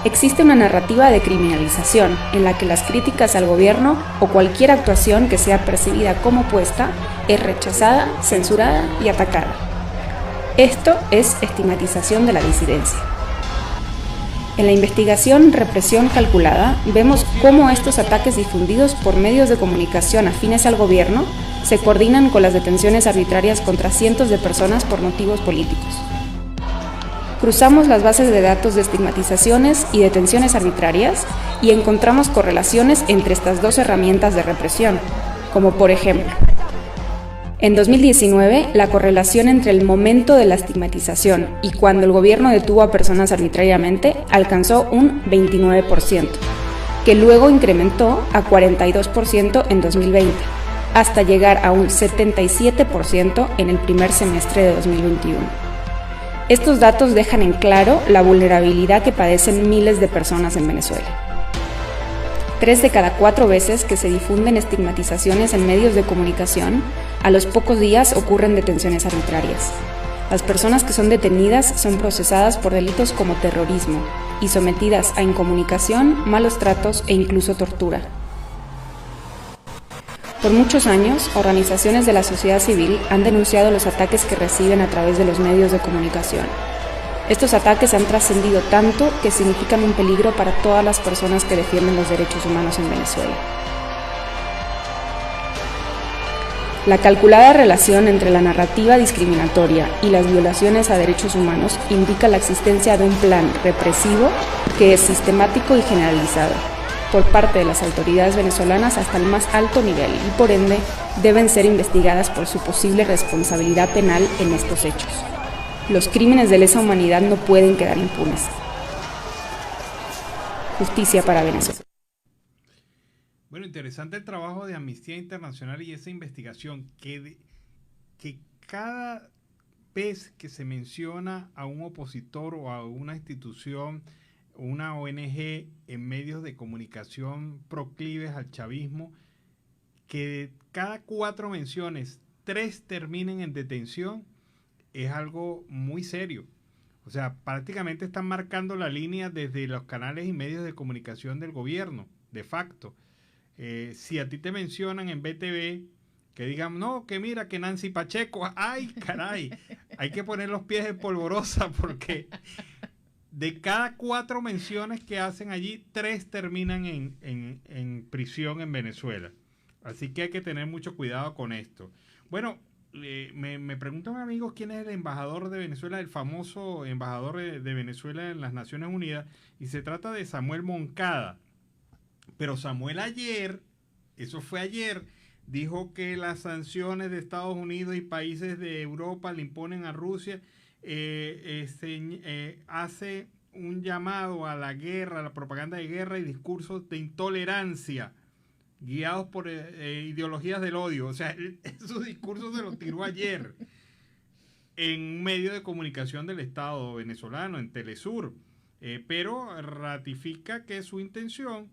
Existe una narrativa de criminalización en la que las críticas al gobierno o cualquier actuación que sea percibida como opuesta es rechazada, censurada y atacada. Esto es estigmatización de la disidencia. En la investigación Represión Calculada vemos cómo estos ataques difundidos por medios de comunicación afines al gobierno se coordinan con las detenciones arbitrarias contra cientos de personas por motivos políticos. Cruzamos las bases de datos de estigmatizaciones y detenciones arbitrarias y encontramos correlaciones entre estas dos herramientas de represión, como por ejemplo, en 2019, la correlación entre el momento de la estigmatización y cuando el gobierno detuvo a personas arbitrariamente alcanzó un 29%, que luego incrementó a 42% en 2020, hasta llegar a un 77% en el primer semestre de 2021. Estos datos dejan en claro la vulnerabilidad que padecen miles de personas en Venezuela. 3 de cada 4 veces que se difunden estigmatizaciones en medios de comunicación, a los pocos días ocurren detenciones arbitrarias. Las personas que son detenidas son procesadas por delitos como terrorismo y sometidas a incomunicación, malos tratos e incluso tortura. Por muchos años, organizaciones de la sociedad civil han denunciado los ataques que reciben a través de los medios de comunicación. Estos ataques han trascendido tanto que significan un peligro para todas las personas que defienden los derechos humanos en Venezuela. La calculada relación entre la narrativa discriminatoria y las violaciones a derechos humanos indica la existencia de un plan represivo que es sistemático y generalizado por parte de las autoridades venezolanas hasta el más alto nivel y por ende deben ser investigadas por su posible responsabilidad penal en estos hechos. Los crímenes de lesa humanidad no pueden quedar impunes. Justicia para Venezuela. Bueno, interesante el trabajo de Amnistía Internacional y esa investigación que cada vez que se menciona a un opositor o a una institución, una ONG en medios de comunicación proclives al chavismo, que de cada 4 menciones, 3 terminen en detención, es algo muy serio. O sea, prácticamente están marcando la línea desde los canales y medios de comunicación del gobierno, de facto. Si a ti te mencionan en BTV, que digan, no, que mira, que Nancy Pacheco, ¡ay, caray! Hay que poner los pies en polvorosa porque de cada 4 menciones que hacen allí, 3 terminan en prisión en Venezuela. Así que hay que tener mucho cuidado con esto. Bueno, me preguntan amigos quién es el embajador de Venezuela, el famoso embajador de Venezuela en las Naciones Unidas, y se trata de Samuel Moncada. Pero Samuel ayer, eso fue ayer, dijo que las sanciones de Estados Unidos y países de Europa le imponen a Rusia, hace un llamado a la guerra, a la propaganda de guerra y discursos de intolerancia guiados por ideologías del odio. O sea, esos discursos se los tiró ayer en un medio de comunicación del Estado venezolano, en Telesur, pero ratifica que su intención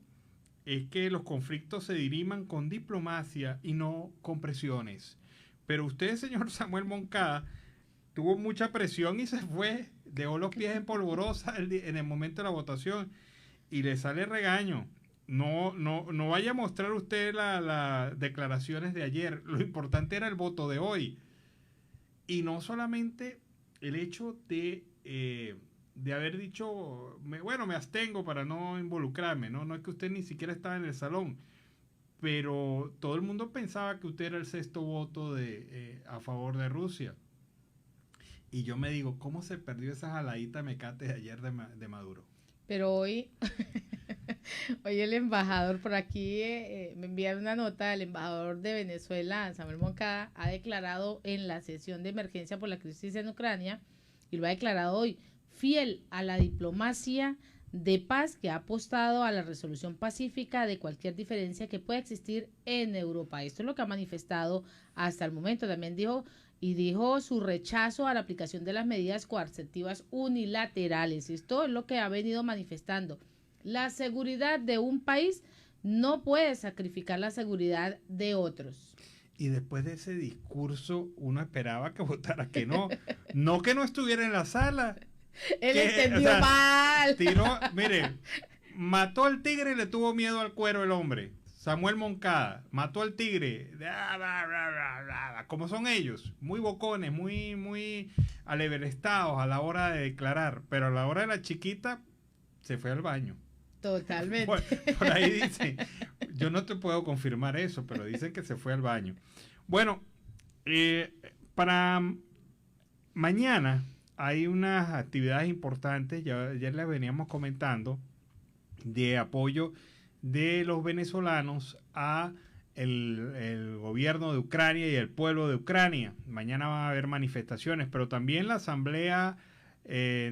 es que los conflictos se diriman con diplomacia y no con presiones. Pero usted, señor Samuel Moncada, tuvo mucha presión y se fue, dejó los pies en polvorosa en el momento de la votación y le sale regaño. No vaya a mostrar usted las declaraciones de ayer. Lo importante era el voto de hoy. Y no solamente el hecho de haber dicho, me abstengo para no involucrarme, ¿no? No es que usted ni siquiera estaba en el salón, pero todo el mundo pensaba que usted era el 6º voto a favor de Rusia. Y yo me digo, ¿cómo se perdió esa jaladita mecate de ayer de Maduro? Pero hoy el embajador por aquí me enviaron una nota, el embajador de Venezuela, Samuel Moncada, ha declarado en la sesión de emergencia por la crisis en Ucrania, y lo ha declarado hoy, fiel a la diplomacia de paz que ha apostado a la resolución pacífica de cualquier diferencia que pueda existir en Europa. Esto es lo que ha manifestado hasta el momento. También dijo su rechazo a la aplicación de las medidas coercitivas unilaterales. Esto es lo que ha venido manifestando. La seguridad de un país no puede sacrificar la seguridad de otros. Y después de ese discurso, uno esperaba que votara que no. No que no estuviera en la sala. Él entendió mal. Mire, mató al tigre y le tuvo miedo al cuero el hombre. Samuel Moncada mató al tigre. Como son ellos, muy bocones, muy aleverestados a la hora de declarar, pero a la hora de la chiquita se fue al baño. Totalmente. Por ahí dicen, yo no te puedo confirmar eso, pero dicen que se fue al baño. Bueno, para mañana hay unas actividades importantes, ya les veníamos comentando, de apoyo de los venezolanos a el gobierno de Ucrania y el pueblo de Ucrania. Mañana va a haber manifestaciones, pero también la Asamblea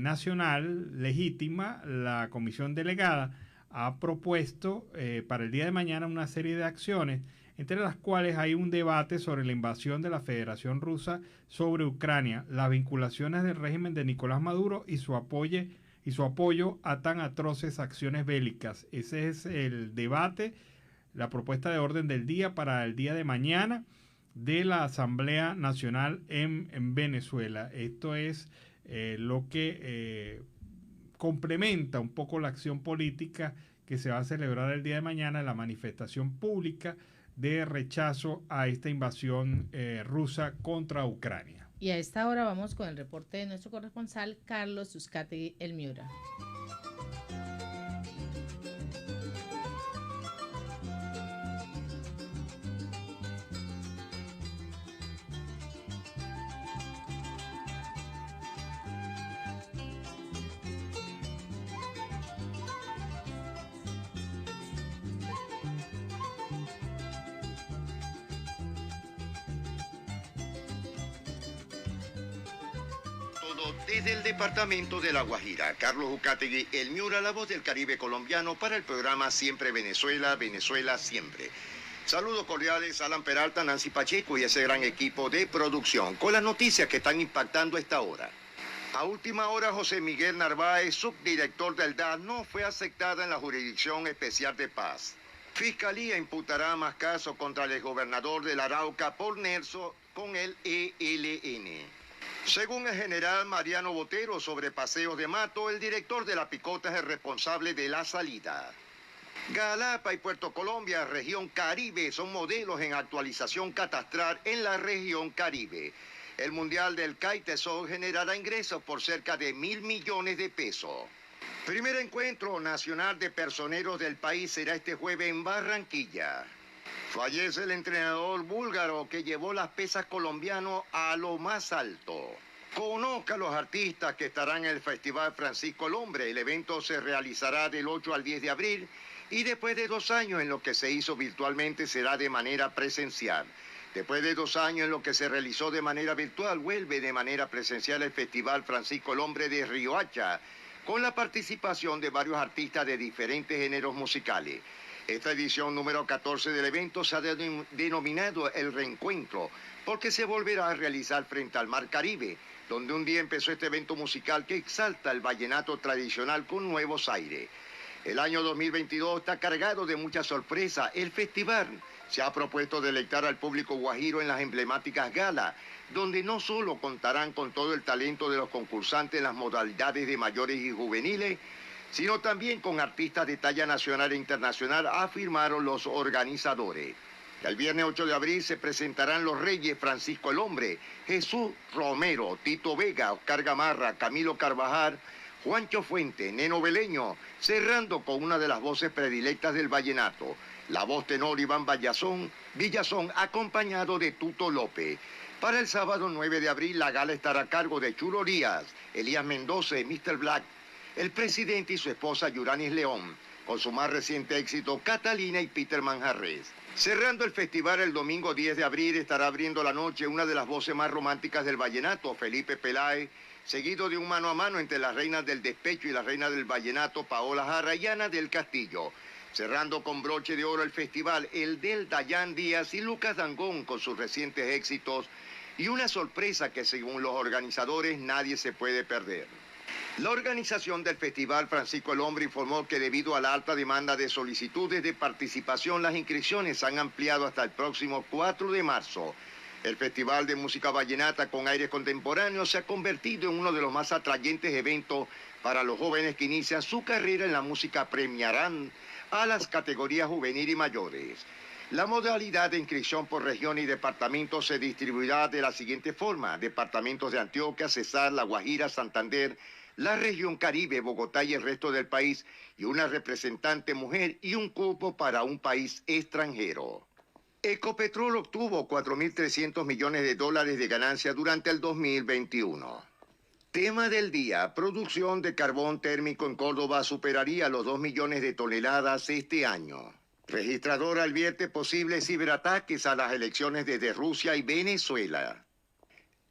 Nacional Legítima, la Comisión Delegada, ha propuesto para el día de mañana una serie de acciones, entre las cuales hay un debate sobre la invasión de la Federación Rusa sobre Ucrania, las vinculaciones del régimen de Nicolás Maduro y su apoyo a tan atroces acciones bélicas. Ese es el debate, la propuesta de orden del día para el día de mañana de la Asamblea Nacional en Venezuela. Esto es lo que complementa un poco la acción política que se va a celebrar el día de mañana, la manifestación pública de rechazo a esta invasión rusa contra Ucrania. Y a esta hora vamos con el reporte de nuestro corresponsal Carlos Uzcategui El Miura. Desde el departamento de La Guajira, Carlos Uzcategui El Miura, la voz del Caribe colombiano, para el programa Siempre Venezuela, Venezuela Siempre. Saludos cordiales a Alan Peralta, Nancy Pacheco y ese gran equipo de producción, con las noticias que están impactando a esta hora. A última hora, José Miguel Narváez, subdirector del DAS, no fue aceptada en la Jurisdicción Especial de Paz. Fiscalía imputará más casos contra el exgobernador del Arauca por nexo con el ELN. Según el general Mariano Botero sobre paseos de Mato, el director de la picota es el responsable de la salida. Galapa y Puerto Colombia, región Caribe, son modelos en actualización catastral en la región Caribe. El Mundial del Kitesurf generará ingresos por cerca de 1.000 millones de pesos. Primer encuentro nacional de personeros del país será este jueves en Barranquilla. Fallece el entrenador búlgaro que llevó las pesas colombianas a lo más alto. Conozca a los artistas que estarán en el Festival Francisco el Hombre. El evento se realizará del 8 al 10 de abril y después de 2 años en lo que se hizo virtualmente será de manera presencial. Después de 2 años en lo que se realizó de manera virtual, vuelve de manera presencial el Festival Francisco el Hombre de Riohacha, con la participación de varios artistas de diferentes géneros musicales. Esta edición número 14 del evento se ha denominado El Reencuentro, porque se volverá a realizar frente al Mar Caribe, donde un día empezó este evento musical que exalta el vallenato tradicional con nuevos aires. El año 2022 está cargado de muchas sorpresas. El festival se ha propuesto deleitar al público guajiro en las emblemáticas galas, donde no solo contarán con todo el talento de los concursantes en las modalidades de mayores y juveniles, sino también con artistas de talla nacional e internacional, afirmaron los organizadores. El viernes 8 de abril se presentarán los Reyes Francisco el Hombre, Jesús Romero, Tito Vega, Oscar Gamarra, Camilo Carvajal, Juancho Fuente, Neno Beleño, cerrando con una de las voces predilectas del vallenato, la voz tenor Iván Villazón, acompañado de Tuto López. Para el sábado 9 de abril, la gala estará a cargo de Chulo Díaz, Elías Mendoza, Mr. Black, el presidente y su esposa Yuranis León, con su más reciente éxito Catalina y Peter Manjarres. Cerrando el festival el domingo 10 de abril estará abriendo la noche una de las voces más románticas del vallenato, Felipe Peláez, seguido de un mano a mano entre las reinas del despecho y la reina del vallenato, Paola Jara y Ana del Castillo. Cerrando con broche de oro el festival, el del Dayán Díaz y Lucas Dangón con sus recientes éxitos y una sorpresa que según los organizadores nadie se puede perder. La organización del Festival Francisco el Hombre informó que debido a la alta demanda de solicitudes de participación, las inscripciones se han ampliado hasta el próximo 4 de marzo. El Festival de Música Vallenata con aires contemporáneos se ha convertido en uno de los más atrayentes eventos para los jóvenes que inician su carrera en la música. Premiarán a las categorías juvenil y mayores. La modalidad de inscripción por región y departamento se distribuirá de la siguiente forma: departamentos de Antioquia, Cesar, La Guajira, Santander, la región Caribe, Bogotá y el resto del país, y una representante mujer y un cupo para un país extranjero. Ecopetrol obtuvo $4.300 millones de ganancia durante el 2021. Tema del día: producción de carbón térmico en Córdoba superaría los 2 millones de toneladas este año. Registradora advierte posibles ciberataques a las elecciones desde Rusia y Venezuela.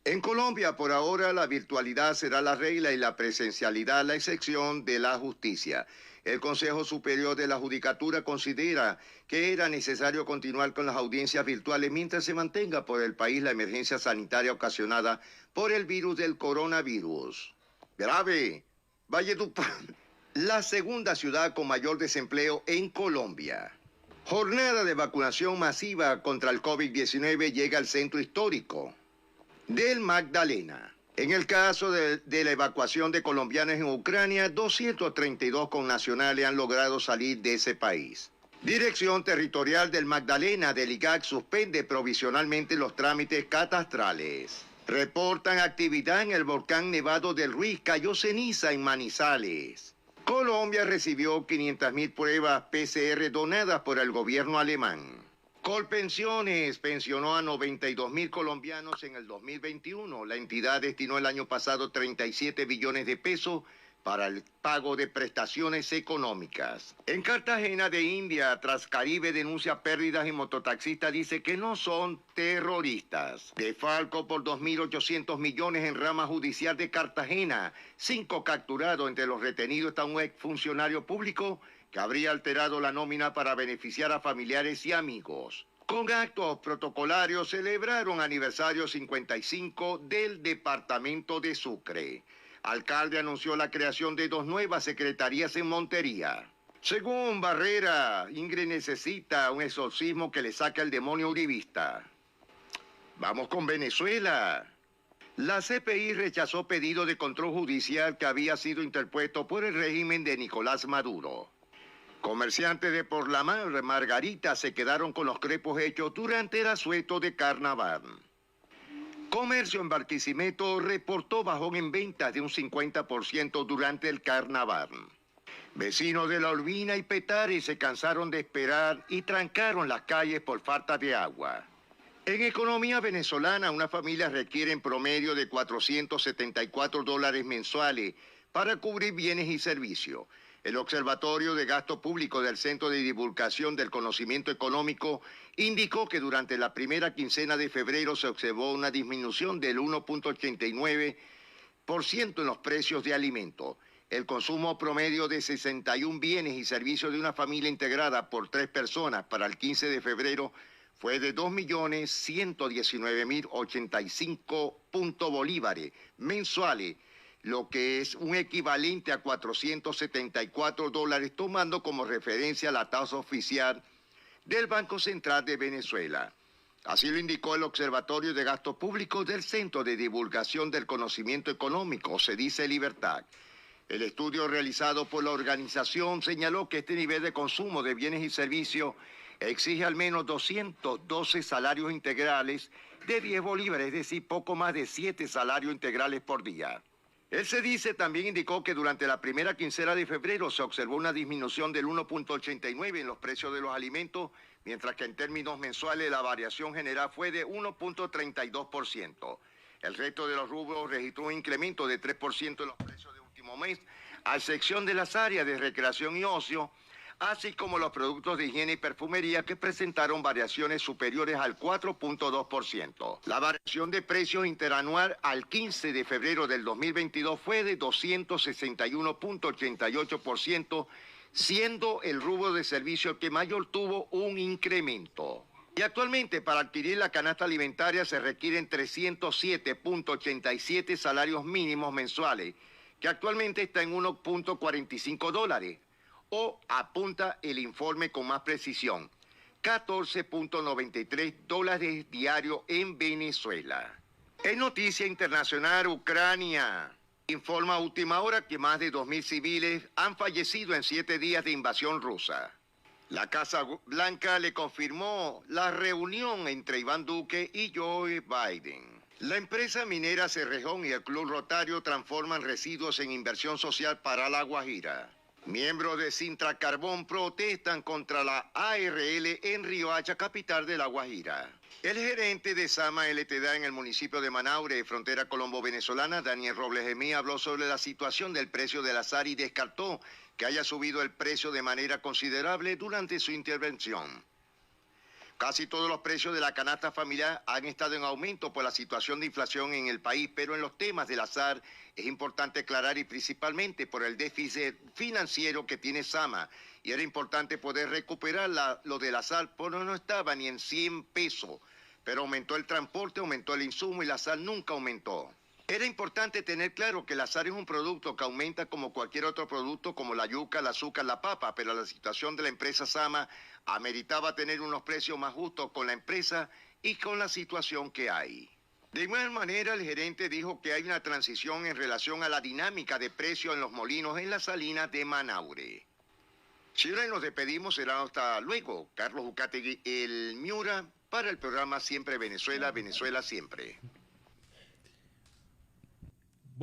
En Colombia, por ahora, la virtualidad será la regla y la presencialidad la excepción de la justicia. El Consejo Superior de la Judicatura considera que era necesario continuar con las audiencias virtuales mientras se mantenga por el país la emergencia sanitaria ocasionada por el virus del coronavirus. Grave. Valledupar, la segunda ciudad con mayor desempleo en Colombia. Jornada de vacunación masiva contra el COVID-19 llega al centro histórico del Magdalena. En el caso de la evacuación de colombianos en Ucrania, 232 connacionales han logrado salir de ese país. Dirección Territorial del Magdalena del IGAC suspende provisionalmente los trámites catastrales. Reportan actividad en el volcán Nevado del Ruiz, cayó ceniza en Manizales. Colombia recibió 500.000 pruebas PCR donadas por el gobierno alemán. Colpensiones pensionó a 92.000 colombianos en el 2021. La entidad destinó el año pasado 37 billones de pesos para el pago de prestaciones económicas. En Cartagena de India, Transcaribe denuncia pérdidas y mototaxista dice que no son terroristas. Defalco por 2.800 millones en rama judicial de Cartagena. 5 capturados. Entre los retenidos está un exfuncionario público que habría alterado la nómina para beneficiar a familiares y amigos. Con actos protocolarios celebraron aniversario 55 del departamento de Sucre. Alcalde anunció la creación de 2 nuevas secretarías en Montería. Según Barrera, Ingrid necesita un exorcismo que le saque al demonio uribista. Vamos con Venezuela. La CPI rechazó pedido de control judicial que había sido interpuesto por el régimen de Nicolás Maduro. Comerciantes de Por la Margarita se quedaron con los crepos hechos durante el asueto de carnaval. Comercio en Barquisimeto reportó bajón en ventas de un 50% durante el carnaval. Vecinos de La Urbina y Petare se cansaron de esperar y trancaron las calles por falta de agua. En economía venezolana, una familia requiere en promedio de $474 mensuales para cubrir bienes y servicios. El Observatorio de Gasto Público del Centro de Divulgación del Conocimiento Económico indicó que durante la primera quincena de febrero se observó una disminución del 1.89% en los precios de alimentos. El consumo promedio de 61 bienes y servicios de una familia integrada por 3 personas para el 15 de febrero fue de 2.119.085 bolívares mensuales, lo que es un equivalente a $474, tomando como referencia la tasa oficial del Banco Central de Venezuela. Así lo indicó el Observatorio de Gastos Públicos del Centro de Divulgación del Conocimiento Económico, se dice Libertad. El estudio realizado por la organización señaló que este nivel de consumo de bienes y servicios exige al menos 212 salarios integrales de 10 bolívares, es decir, poco más de 7 salarios integrales por día. El CEDICE también indicó que durante la primera quincena de febrero se observó una disminución del 1.89 en los precios de los alimentos, mientras que en términos mensuales la variación general fue de 1.32%. El resto de los rubros registró un incremento de 3% en los precios de último mes, a excepción de las áreas de recreación y ocio, así como los productos de higiene y perfumería que presentaron variaciones superiores al 4.2%. La variación de precios interanual al 15 de febrero del 2022 fue de 261.88%, siendo el rubro de servicio el que mayor tuvo un incremento. Y actualmente para adquirir la canasta alimentaria se requieren 307.87 salarios mínimos mensuales, que actualmente está en $1.45. O apunta el informe con más precisión, $14.93 diarios en Venezuela. En noticia internacional, Ucrania informa a última hora que más de 2.000 civiles han fallecido en 7 días de invasión rusa. La Casa Blanca le confirmó la reunión entre Iván Duque y Joe Biden. La empresa minera Cerrejón y el Club Rotario transforman residuos en inversión social para La Guajira. Miembros de Sintra Carbón protestan contra la ARL en Riohacha, capital de La Guajira. El gerente de Sama LTDA en el municipio de Manaure, frontera colombo-venezolana, Daniel Robles Gemí, habló sobre la situación del precio del azar y descartó que haya subido el precio de manera considerable durante su intervención. Casi todos los precios de la canasta familiar han estado en aumento por la situación de inflación en el país, pero en los temas del azar es importante aclarar y principalmente por el déficit financiero que tiene Sama. Y era importante poder recuperar lo del azar, porque no estaba ni en 100 pesos, pero aumentó el transporte, aumentó el insumo y la sal nunca aumentó. Era importante tener claro que el azar es un producto que aumenta como cualquier otro producto, como la yuca, el azúcar, la papa, pero la situación de la empresa Sama ameritaba tener unos precios más justos con la empresa y con la situación que hay. De igual manera, el gerente dijo que hay una transición en relación a la dinámica de precios en los molinos en las salinas de Manaure. Si ahora nos despedimos, será hasta luego. Carlos Ucategui, el Miura, para el programa Siempre Venezuela, Venezuela Siempre.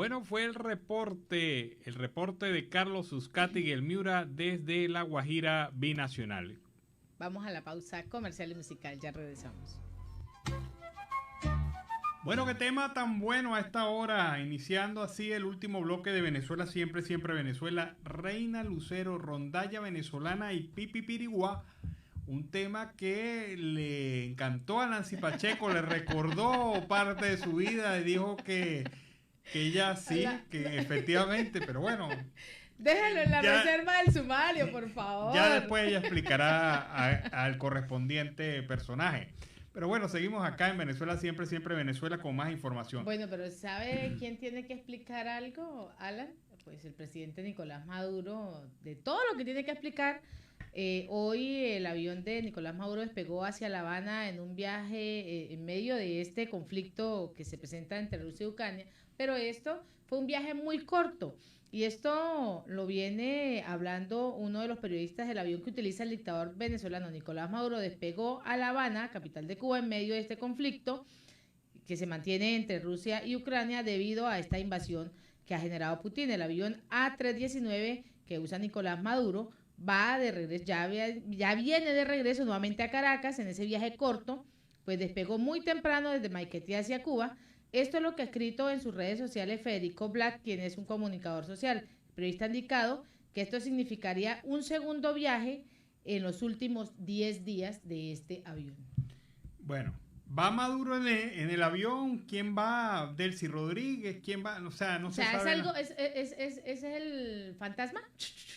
Bueno, fue el reporte de Carlos Uzcategui, el Miura, desde La Guajira Binacional. Vamos a la pausa comercial y musical, ya regresamos. Bueno, qué tema tan bueno a esta hora, iniciando así el último bloque de Venezuela Siempre, Siempre Venezuela. Reina Lucero, Rondalla Venezolana y Pipi Piriguá. Un tema que le encantó a Nancy Pacheco, le recordó parte de su vida y dijo que ella sí, que efectivamente, pero bueno. Déjalo en la reserva del sumario, por favor. Ya después ella explicará al correspondiente personaje. Pero bueno, seguimos acá en Venezuela Siempre, Siempre Venezuela con más información. Bueno, pero ¿sabe quién tiene que explicar algo, Alan? Pues el presidente Nicolás Maduro, de todo lo que tiene que explicar. Hoy el avión de Nicolás Maduro despegó hacia La Habana en un viaje en medio de este conflicto que se presenta entre Rusia y Ucrania, pero esto fue un viaje muy corto. Y esto lo viene hablando uno de los periodistas del avión que utiliza el dictador venezolano. Nicolás Maduro despegó a La Habana, capital de Cuba, en medio de este conflicto que se mantiene entre Rusia y Ucrania debido a esta invasión que ha generado Putin. El avión A319 que usa Nicolás Maduro va de regreso, ya viene de regreso nuevamente a Caracas en ese viaje corto, pues despegó muy temprano desde Maiquetía hacia Cuba. Esto es lo que ha escrito en sus redes sociales Federico Black, quien es un comunicador social. El periodista ha indicado que esto significaría un segundo viaje en los últimos 10 días de este avión. Bueno, va Maduro en el avión, ¿quién va? Delcy Rodríguez, ¿quién va? O sea, no se sabe. ¿Es el fantasma?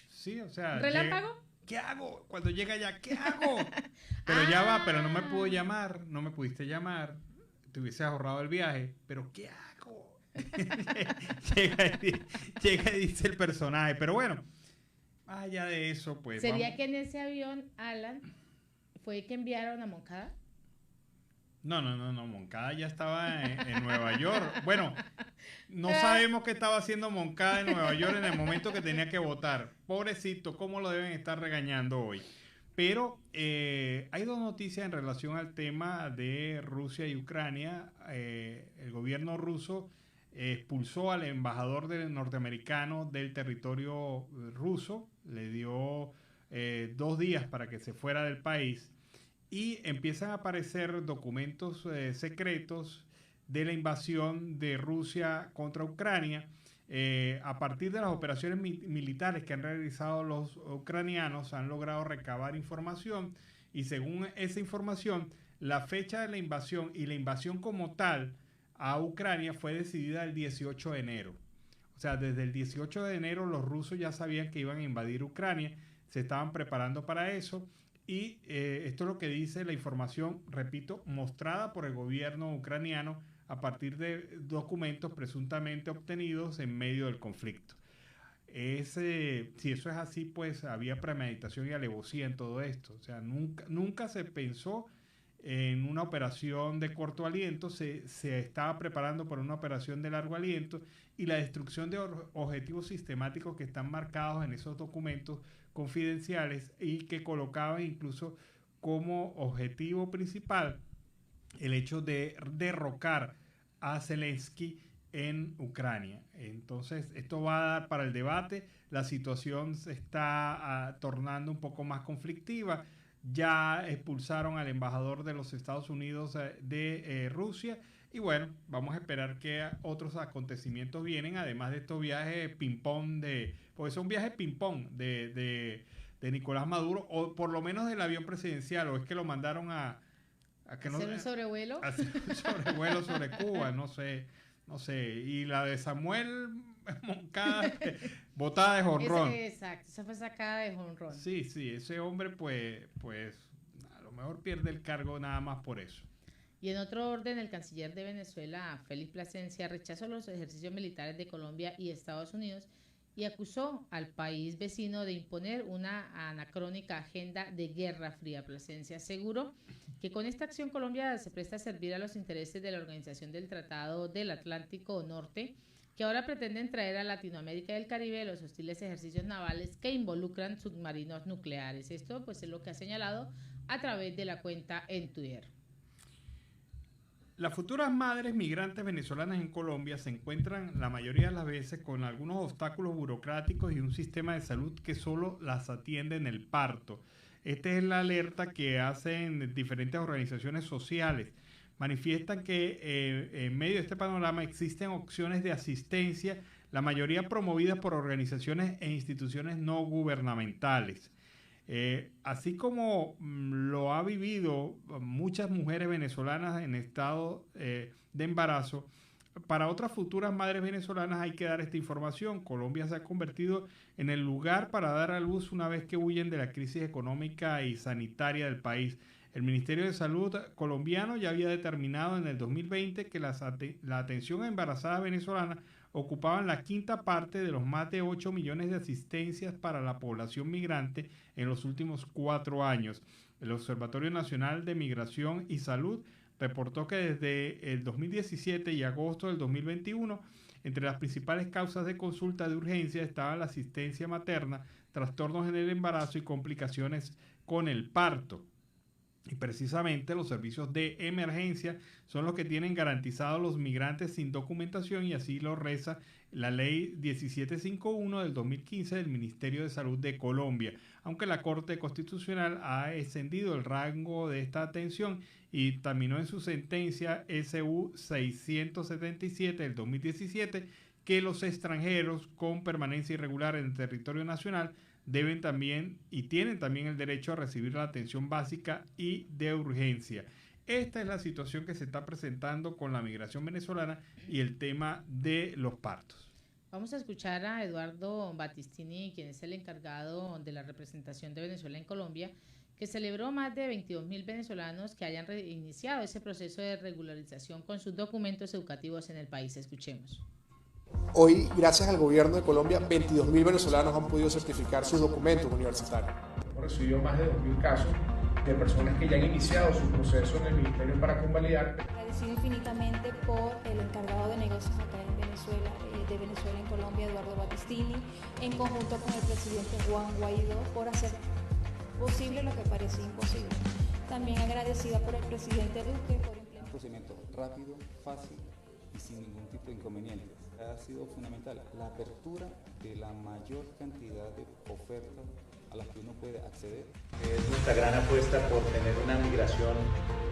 Sí, o sea. ¿Relámpago? ¿Qué hago? Cuando llega allá, ¿qué hago? Pero ya va, pero no me pudo llamar, no me pudiste llamar. Te hubiese ahorrado el viaje, pero ¿qué hago? llega y dice el personaje, pero bueno, más allá de eso, pues. ¿Sería que en ese avión, Alan, fue que enviaron a Moncada? No, Moncada ya estaba en Nueva York. Bueno, no sabemos qué estaba haciendo Moncada en Nueva York en el momento que tenía que votar. Pobrecito, cómo lo deben estar regañando hoy. Pero hay dos noticias en relación al tema de Rusia y Ucrania. El gobierno ruso expulsó al embajador norteamericano del territorio ruso, le dio 2 días para que se fuera del país y empiezan a aparecer documentos secretos de la invasión de Rusia contra Ucrania. A partir de las operaciones militares que han realizado los ucranianos, han logrado recabar información y según esa información, la fecha de la invasión y la invasión como tal a Ucrania fue decidida el 18 de enero. O sea, desde el 18 de enero los rusos ya sabían que iban a invadir Ucrania, se estaban preparando para eso y esto es lo que dice la información, repito, mostrada por el gobierno ucraniano a partir de documentos presuntamente obtenidos en medio del conflicto. Si eso es así, pues había premeditación y alevosía en todo esto. O sea, nunca se pensó en una operación de corto aliento, se estaba preparando por una operación de largo aliento y la destrucción de objetivos sistemáticos que están marcados en esos documentos confidenciales y que colocaban incluso como objetivo principal el hecho de derrocar a Zelensky en Ucrania. Entonces, esto va a dar para el debate. La situación se está tornando un poco más conflictiva. Ya expulsaron al embajador de los Estados Unidos de Rusia. Y bueno, vamos a esperar que otros acontecimientos vienen, además de estos viajes ping-pong, porque son viajes ping-pong de Nicolás Maduro, o por lo menos del avión presidencial, o es que lo mandaron a que ¿hacer un sobrevuelo? Hacer un sobrevuelo sobre Cuba, no sé. Y la de Samuel Moncada, botada de jonrón. Exacto, esa fue sacada de jonrón. Sí, ese hombre pues a lo mejor pierde el cargo nada más por eso. Y en otro orden, el canciller de Venezuela, Félix Plasencia, rechazó los ejercicios militares de Colombia y Estados Unidos y acusó al país vecino de imponer una anacrónica agenda de guerra fría. Plasencia aseguró que con esta acción Colombia se presta a servir a los intereses de la Organización del Tratado del Atlántico Norte, que ahora pretenden traer a Latinoamérica y el Caribe los hostiles ejercicios navales que involucran submarinos nucleares. Esto pues es lo que ha señalado a través de la cuenta en Twitter. Las futuras madres migrantes venezolanas en Colombia se encuentran la mayoría de las veces con algunos obstáculos burocráticos y un sistema de salud que solo las atiende en el parto. Esta es la alerta que hacen diferentes organizaciones sociales. Manifiestan que en medio de este panorama existen opciones de asistencia, la mayoría promovidas por organizaciones e instituciones no gubernamentales. Así como lo ha vivido muchas mujeres venezolanas en estado de embarazo, para otras futuras madres venezolanas hay que dar esta información. Colombia se ha convertido en el lugar para dar a luz una vez que huyen de la crisis económica y sanitaria del país. El Ministerio de Salud colombiano ya había determinado en el 2020 que la atención a embarazadas venezolanas ocupaban la quinta parte de los más de 8 millones de asistencias para la población migrante en los últimos 4 años. El Observatorio Nacional de Migración y Salud reportó que desde el 2017 y agosto del 2021, entre las principales causas de consulta de urgencia estaba la asistencia materna, trastornos en el embarazo y complicaciones con el parto. Y precisamente los servicios de emergencia son los que tienen garantizados los migrantes sin documentación, y así lo reza la ley 1751 del 2015 del Ministerio de Salud de Colombia, aunque la Corte Constitucional ha extendido el rango de esta atención y terminó en su sentencia SU 677 del 2017 que los extranjeros con permanencia irregular en el territorio nacional deben también y tienen también el derecho a recibir la atención básica y de urgencia. Esta es la situación que se está presentando con la migración venezolana y el tema de los partos. Vamos a escuchar a Eduardo Battistini, quien es el encargado de la representación de Venezuela en Colombia, que celebró más de 22.000 venezolanos que hayan iniciado ese proceso de regularización con sus documentos educativos en el país. Escuchemos. Hoy, gracias al gobierno de Colombia, 22.000 venezolanos han podido certificar sus documentos universitarios. Hemos recibido más de 2.000 casos de personas que ya han iniciado su proceso en el Ministerio para convalidar. Agradecido infinitamente por el encargado de negocios acá en Venezuela, de Venezuela en Colombia, Eduardo Battistini, en conjunto con el presidente Juan Guaidó, por hacer posible lo que parecía imposible. También agradecida por el presidente Duque por implementar un procedimiento rápido, fácil y sin ningún tipo de inconveniente. Ha sido fundamental la apertura de la mayor cantidad de ofertas a las que uno puede acceder. Es nuestra gran apuesta por tener una migración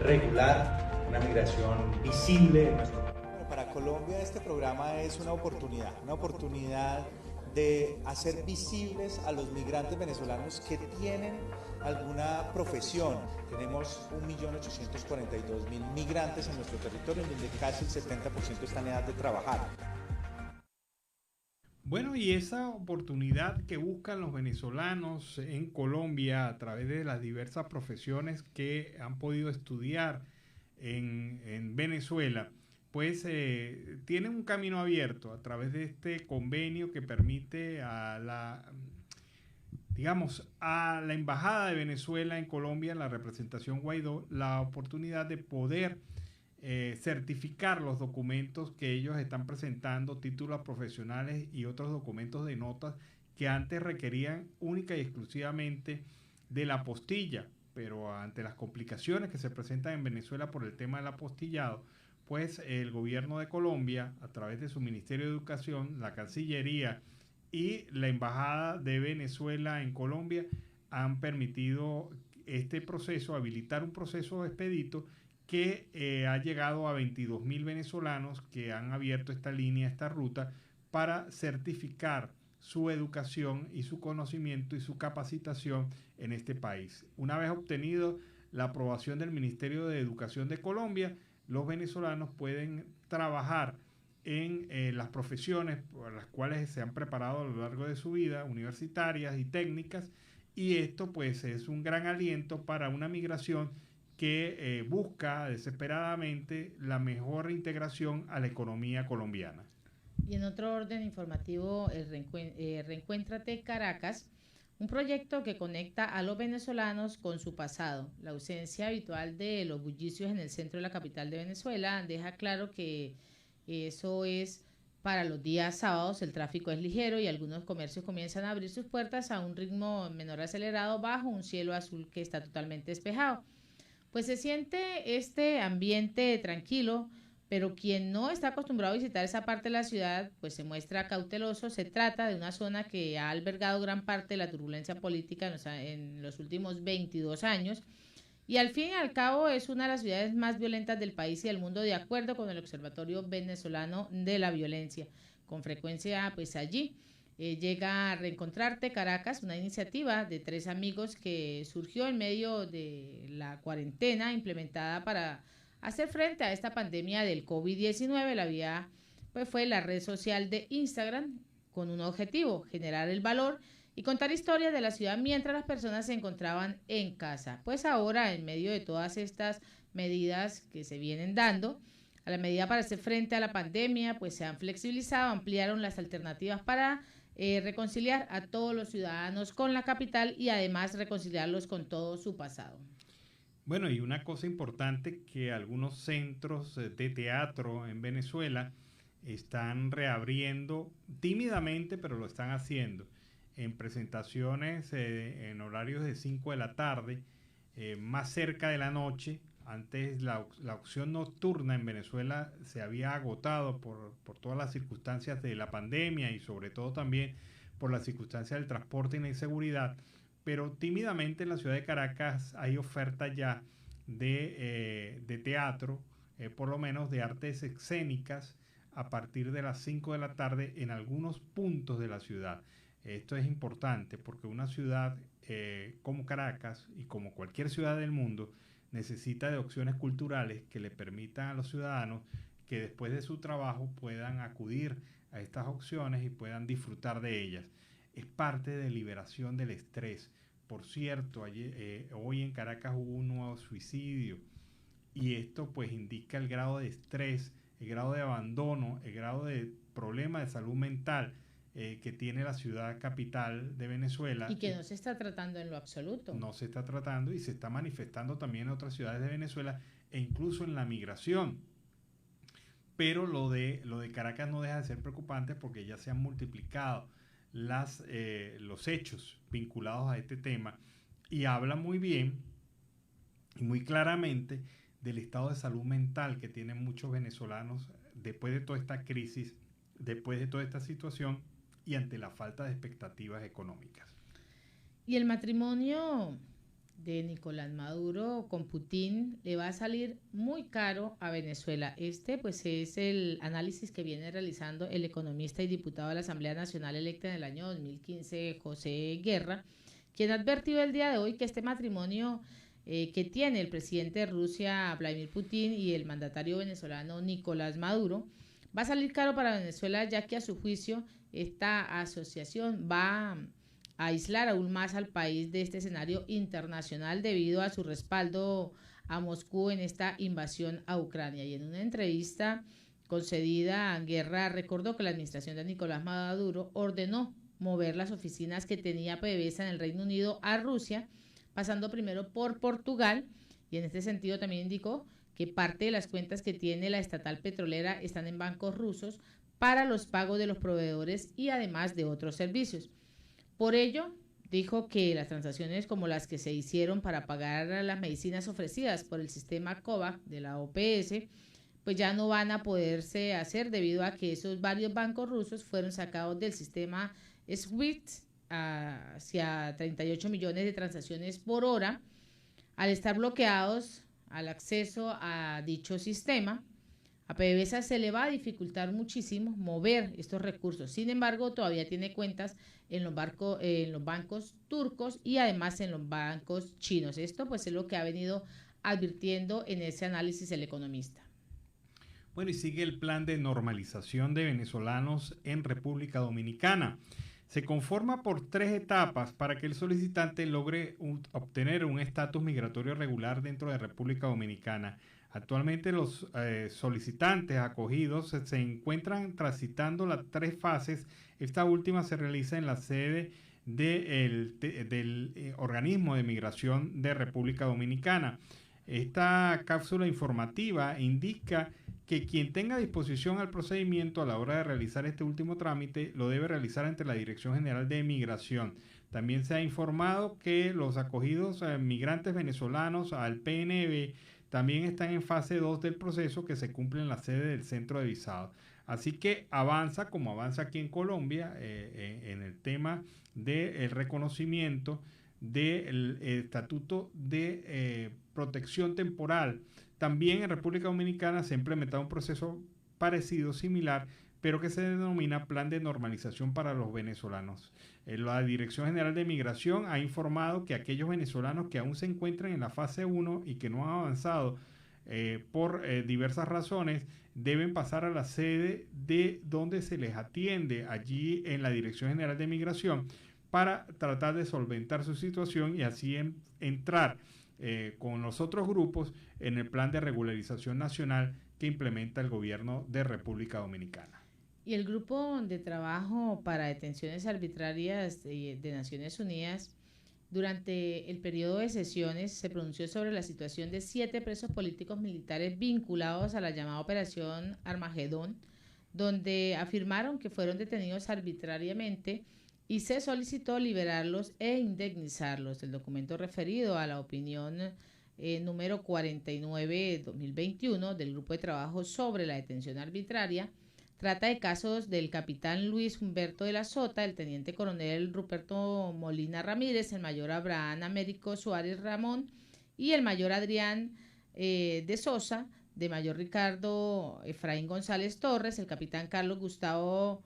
regular, una migración visible. Bueno, para Colombia este programa es una oportunidad de hacer visibles a los migrantes venezolanos que tienen alguna profesión. Tenemos 1.842.000 migrantes en nuestro territorio, donde casi el 70% están en edad de trabajar. Bueno, y esa oportunidad que buscan los venezolanos en Colombia a través de las diversas profesiones que han podido estudiar en Venezuela, pues tiene un camino abierto a través de este convenio que permite a la Embajada de Venezuela en Colombia, en la representación Guaidó, la oportunidad de poder certificar los documentos que ellos están presentando, títulos profesionales y otros documentos de notas que antes requerían única y exclusivamente de la apostilla, pero ante las complicaciones que se presentan en Venezuela por el tema del apostillado, pues el gobierno de Colombia, a través de su Ministerio de Educación, la Cancillería y la Embajada de Venezuela en Colombia han permitido este proceso, habilitar un proceso expedito que ha llegado a 22.000 venezolanos que han abierto esta línea, esta ruta, para certificar su educación y su conocimiento y su capacitación en este país. Una vez obtenido la aprobación del Ministerio de Educación de Colombia, los venezolanos pueden trabajar en las profesiones por las cuales se han preparado a lo largo de su vida, universitarias y técnicas, y esto pues es un gran aliento para una migración que busca desesperadamente la mejor integración a la economía colombiana. Y en otro orden informativo, Reencuéntrate Caracas, un proyecto que conecta a los venezolanos con su pasado. La ausencia habitual de los bullicios en el centro de la capital de Venezuela deja claro que eso es para los días sábados, el tráfico es ligero y algunos comercios comienzan a abrir sus puertas a un ritmo menor acelerado bajo un cielo azul que está totalmente despejado. Pues se siente este ambiente tranquilo, pero quien no está acostumbrado a visitar esa parte de la ciudad, pues se muestra cauteloso. Se trata de una zona que ha albergado gran parte de la turbulencia política en los últimos 22 años, y al fin y al cabo es una de las ciudades más violentas del país y del mundo, de acuerdo con el Observatorio Venezolano de la Violencia. Con frecuencia, pues allí llega a Reencontrarte Caracas, una iniciativa de 3 amigos que surgió en medio de la cuarentena implementada para hacer frente a esta pandemia del COVID-19. La vía pues fue la red social de Instagram, con un objetivo: generar el valor y contar historias de la ciudad mientras las personas se encontraban en casa. Pues ahora, en medio de todas estas medidas que se vienen dando, a la medida para hacer frente a la pandemia, pues se han flexibilizado, ampliaron las alternativas para reconciliar a todos los ciudadanos con la capital y además reconciliarlos con todo su pasado. Bueno, y una cosa importante, que algunos centros de teatro en Venezuela están reabriendo tímidamente, pero lo están haciendo, en presentaciones en horarios de 5 de la tarde, más cerca de la noche. Antes la opción nocturna en Venezuela se había agotado por todas las circunstancias de la pandemia y sobre todo también por las circunstancias del transporte y la inseguridad, pero tímidamente en la ciudad de Caracas hay oferta ya de teatro, por lo menos de artes escénicas, a partir de las 5 de la tarde en algunos puntos de la ciudad. Esto es importante porque una ciudad como Caracas y como cualquier ciudad del mundo necesita de opciones culturales que le permitan a los ciudadanos que después de su trabajo puedan acudir a estas opciones y puedan disfrutar de ellas. Es parte de liberación del estrés. Por cierto, hoy en Caracas hubo un nuevo suicidio y esto pues indica el grado de estrés, el grado de abandono, el grado de problema de salud mental que tiene la ciudad capital de Venezuela. Y que no se está tratando en lo absoluto. No se está tratando y se está manifestando también en otras ciudades de Venezuela e incluso en la migración. Pero lo de Caracas no deja de ser preocupante porque ya se han multiplicado los hechos vinculados a este tema y habla muy bien y muy claramente del estado de salud mental que tienen muchos venezolanos después de toda esta crisis, después de toda esta situación y ante la falta de expectativas económicas. Y el matrimonio de Nicolás Maduro con Putin le va a salir muy caro a Venezuela. Este pues es el análisis que viene realizando el economista y diputado de la Asamblea Nacional electa en el año 2015, José Guerra, quien ha advertido el día de hoy que este matrimonio que tiene el presidente de Rusia, Vladimir Putin, y el mandatario venezolano Nicolás Maduro, va a salir caro para Venezuela, ya que a su juicio esta asociación va a aislar aún más al país de este escenario internacional debido a su respaldo a Moscú en esta invasión a Ucrania. Y en una entrevista concedida, Guerra recordó que la administración de Nicolás Maduro ordenó mover las oficinas que tenía PDVSA en el Reino Unido a Rusia, pasando primero por Portugal, y en este sentido también indicó que parte de las cuentas que tiene la estatal petrolera están en bancos rusos para los pagos de los proveedores y además de otros servicios. Por ello, dijo que las transacciones como las que se hicieron para pagar las medicinas ofrecidas por el sistema COVAX de la OPS, pues ya no van a poderse hacer debido a que esos varios bancos rusos fueron sacados del sistema SWIFT hacia 38 millones de transacciones por hora. Al estar bloqueados al acceso a dicho sistema, a PDVSA se le va a dificultar muchísimo mover estos recursos. Sin embargo, todavía tiene cuentas en los bancos turcos y además en los bancos chinos. Esto pues es lo que ha venido advirtiendo en ese análisis el economista. Bueno, y sigue el plan de normalización de venezolanos en República Dominicana. Se conforma por 3 etapas para que el solicitante logre obtener un estatus migratorio regular dentro de República Dominicana. Actualmente los solicitantes acogidos se encuentran transitando las 3 fases. Esta última se realiza en la sede del organismo de migración de República Dominicana. Esta cápsula informativa indica que quien tenga disposición al procedimiento a la hora de realizar este último trámite lo debe realizar ante la Dirección General de Migración. También se ha informado que los acogidos migrantes venezolanos al PNV también están en fase 2 del proceso que se cumple en la sede del centro de visados. Así que avanza como avanza aquí en Colombia en el tema del reconocimiento del estatuto de protección temporal. También en República Dominicana se ha implementado un proceso parecido, similar, pero que se denomina Plan de Normalización para los Venezolanos. La Dirección General de Migración ha informado que aquellos venezolanos que aún se encuentran en la fase 1 y que no han avanzado por diversas razones, deben pasar a la sede de donde se les atiende allí en la Dirección General de Migración para tratar de solventar su situación y así entrar con los otros grupos en el plan de regularización nacional que implementa el gobierno de República Dominicana. Y el Grupo de Trabajo para Detenciones Arbitrarias de Naciones Unidas, durante el periodo de sesiones, se pronunció sobre la situación de 7 presos políticos militares vinculados a la llamada Operación Armagedón, donde afirmaron que fueron detenidos arbitrariamente y se solicitó liberarlos e indemnizarlos. El documento referido a la opinión número 49/2021 del Grupo de Trabajo sobre la Detención Arbitraria trata de casos del capitán Luis Humberto de la Sota, el teniente coronel Ruperto Molina Ramírez, el mayor Abraham Américo Suárez Ramón y el mayor Adrián de Sosa, de mayor Ricardo Efraín González Torres, el capitán Carlos Gustavo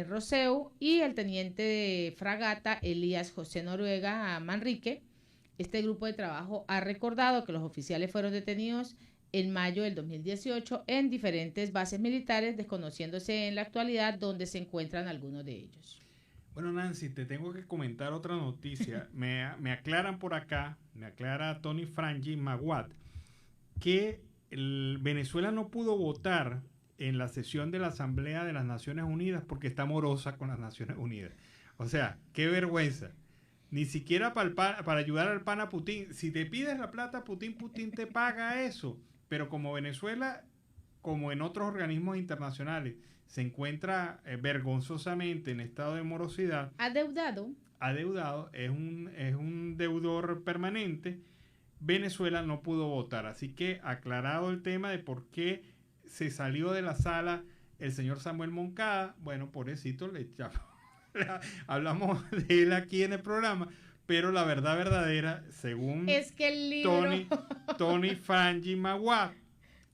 Roseu y el teniente de fragata Elías José Noruega Manrique. Este grupo de trabajo ha recordado que los oficiales fueron detenidos en mayo del 2018 en diferentes bases militares, desconociéndose en la actualidad dónde se encuentran algunos de ellos. Bueno, Nancy, te tengo que comentar otra noticia. Me aclaran por acá, me aclara Tony Frangi Maguad, que Venezuela no pudo votar en la sesión de la Asamblea de las Naciones Unidas porque está morosa con las Naciones Unidas. O sea, qué vergüenza. Ni siquiera para ayudar al pana Putin. Si te pides la plata, Putin te paga eso. Pero como Venezuela, como en otros organismos internacionales, se encuentra vergonzosamente en estado de morosidad. Adeudado, es un deudor permanente. Venezuela no pudo votar. Así que aclarado el tema de por qué se salió de la sala el señor Samuel Moncada. Bueno, pobrecito, hablamos de él aquí en el programa. Pero la verdad verdadera, según es que el libro Tony Frangi Maguad,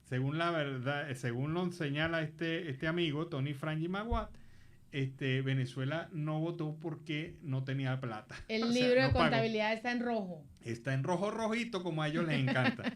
según la verdad, según lo señala este amigo Tony Frangi Maguad, Venezuela no votó porque no tenía plata. El libro de contabilidad está en rojo. Está en rojo rojito, como a ellos les encanta.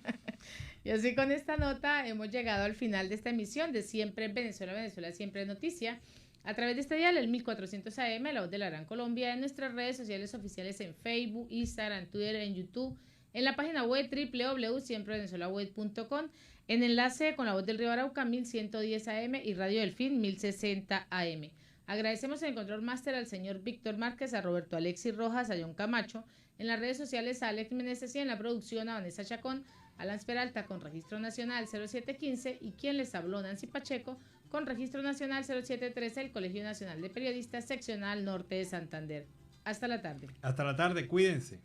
Y así con esta nota hemos llegado al final de esta emisión de Siempre en Venezuela, Venezuela Siempre es Noticia. A través de este dial, el 1400 AM, La Voz de la Gran Colombia, en nuestras redes sociales oficiales en Facebook, Instagram, Twitter, en YouTube, en la página web www.siemprevenezuelaweb.com, en enlace con La Voz del Río Arauca, 1110 AM y Radio Delfín, 1060 AM. Agradecemos en el control máster al señor Víctor Márquez, a Roberto Alexis Rojas, a John Camacho, en las redes sociales a Alex Meneses y en la producción a Vanessa Chacón, a Lance Peralta con Registro Nacional 0715 y quien les habló, Nancy Pacheco, con Registro Nacional 0713, el Colegio Nacional de Periodistas Seccional Norte de Santander. Hasta la tarde. Hasta la tarde, cuídense.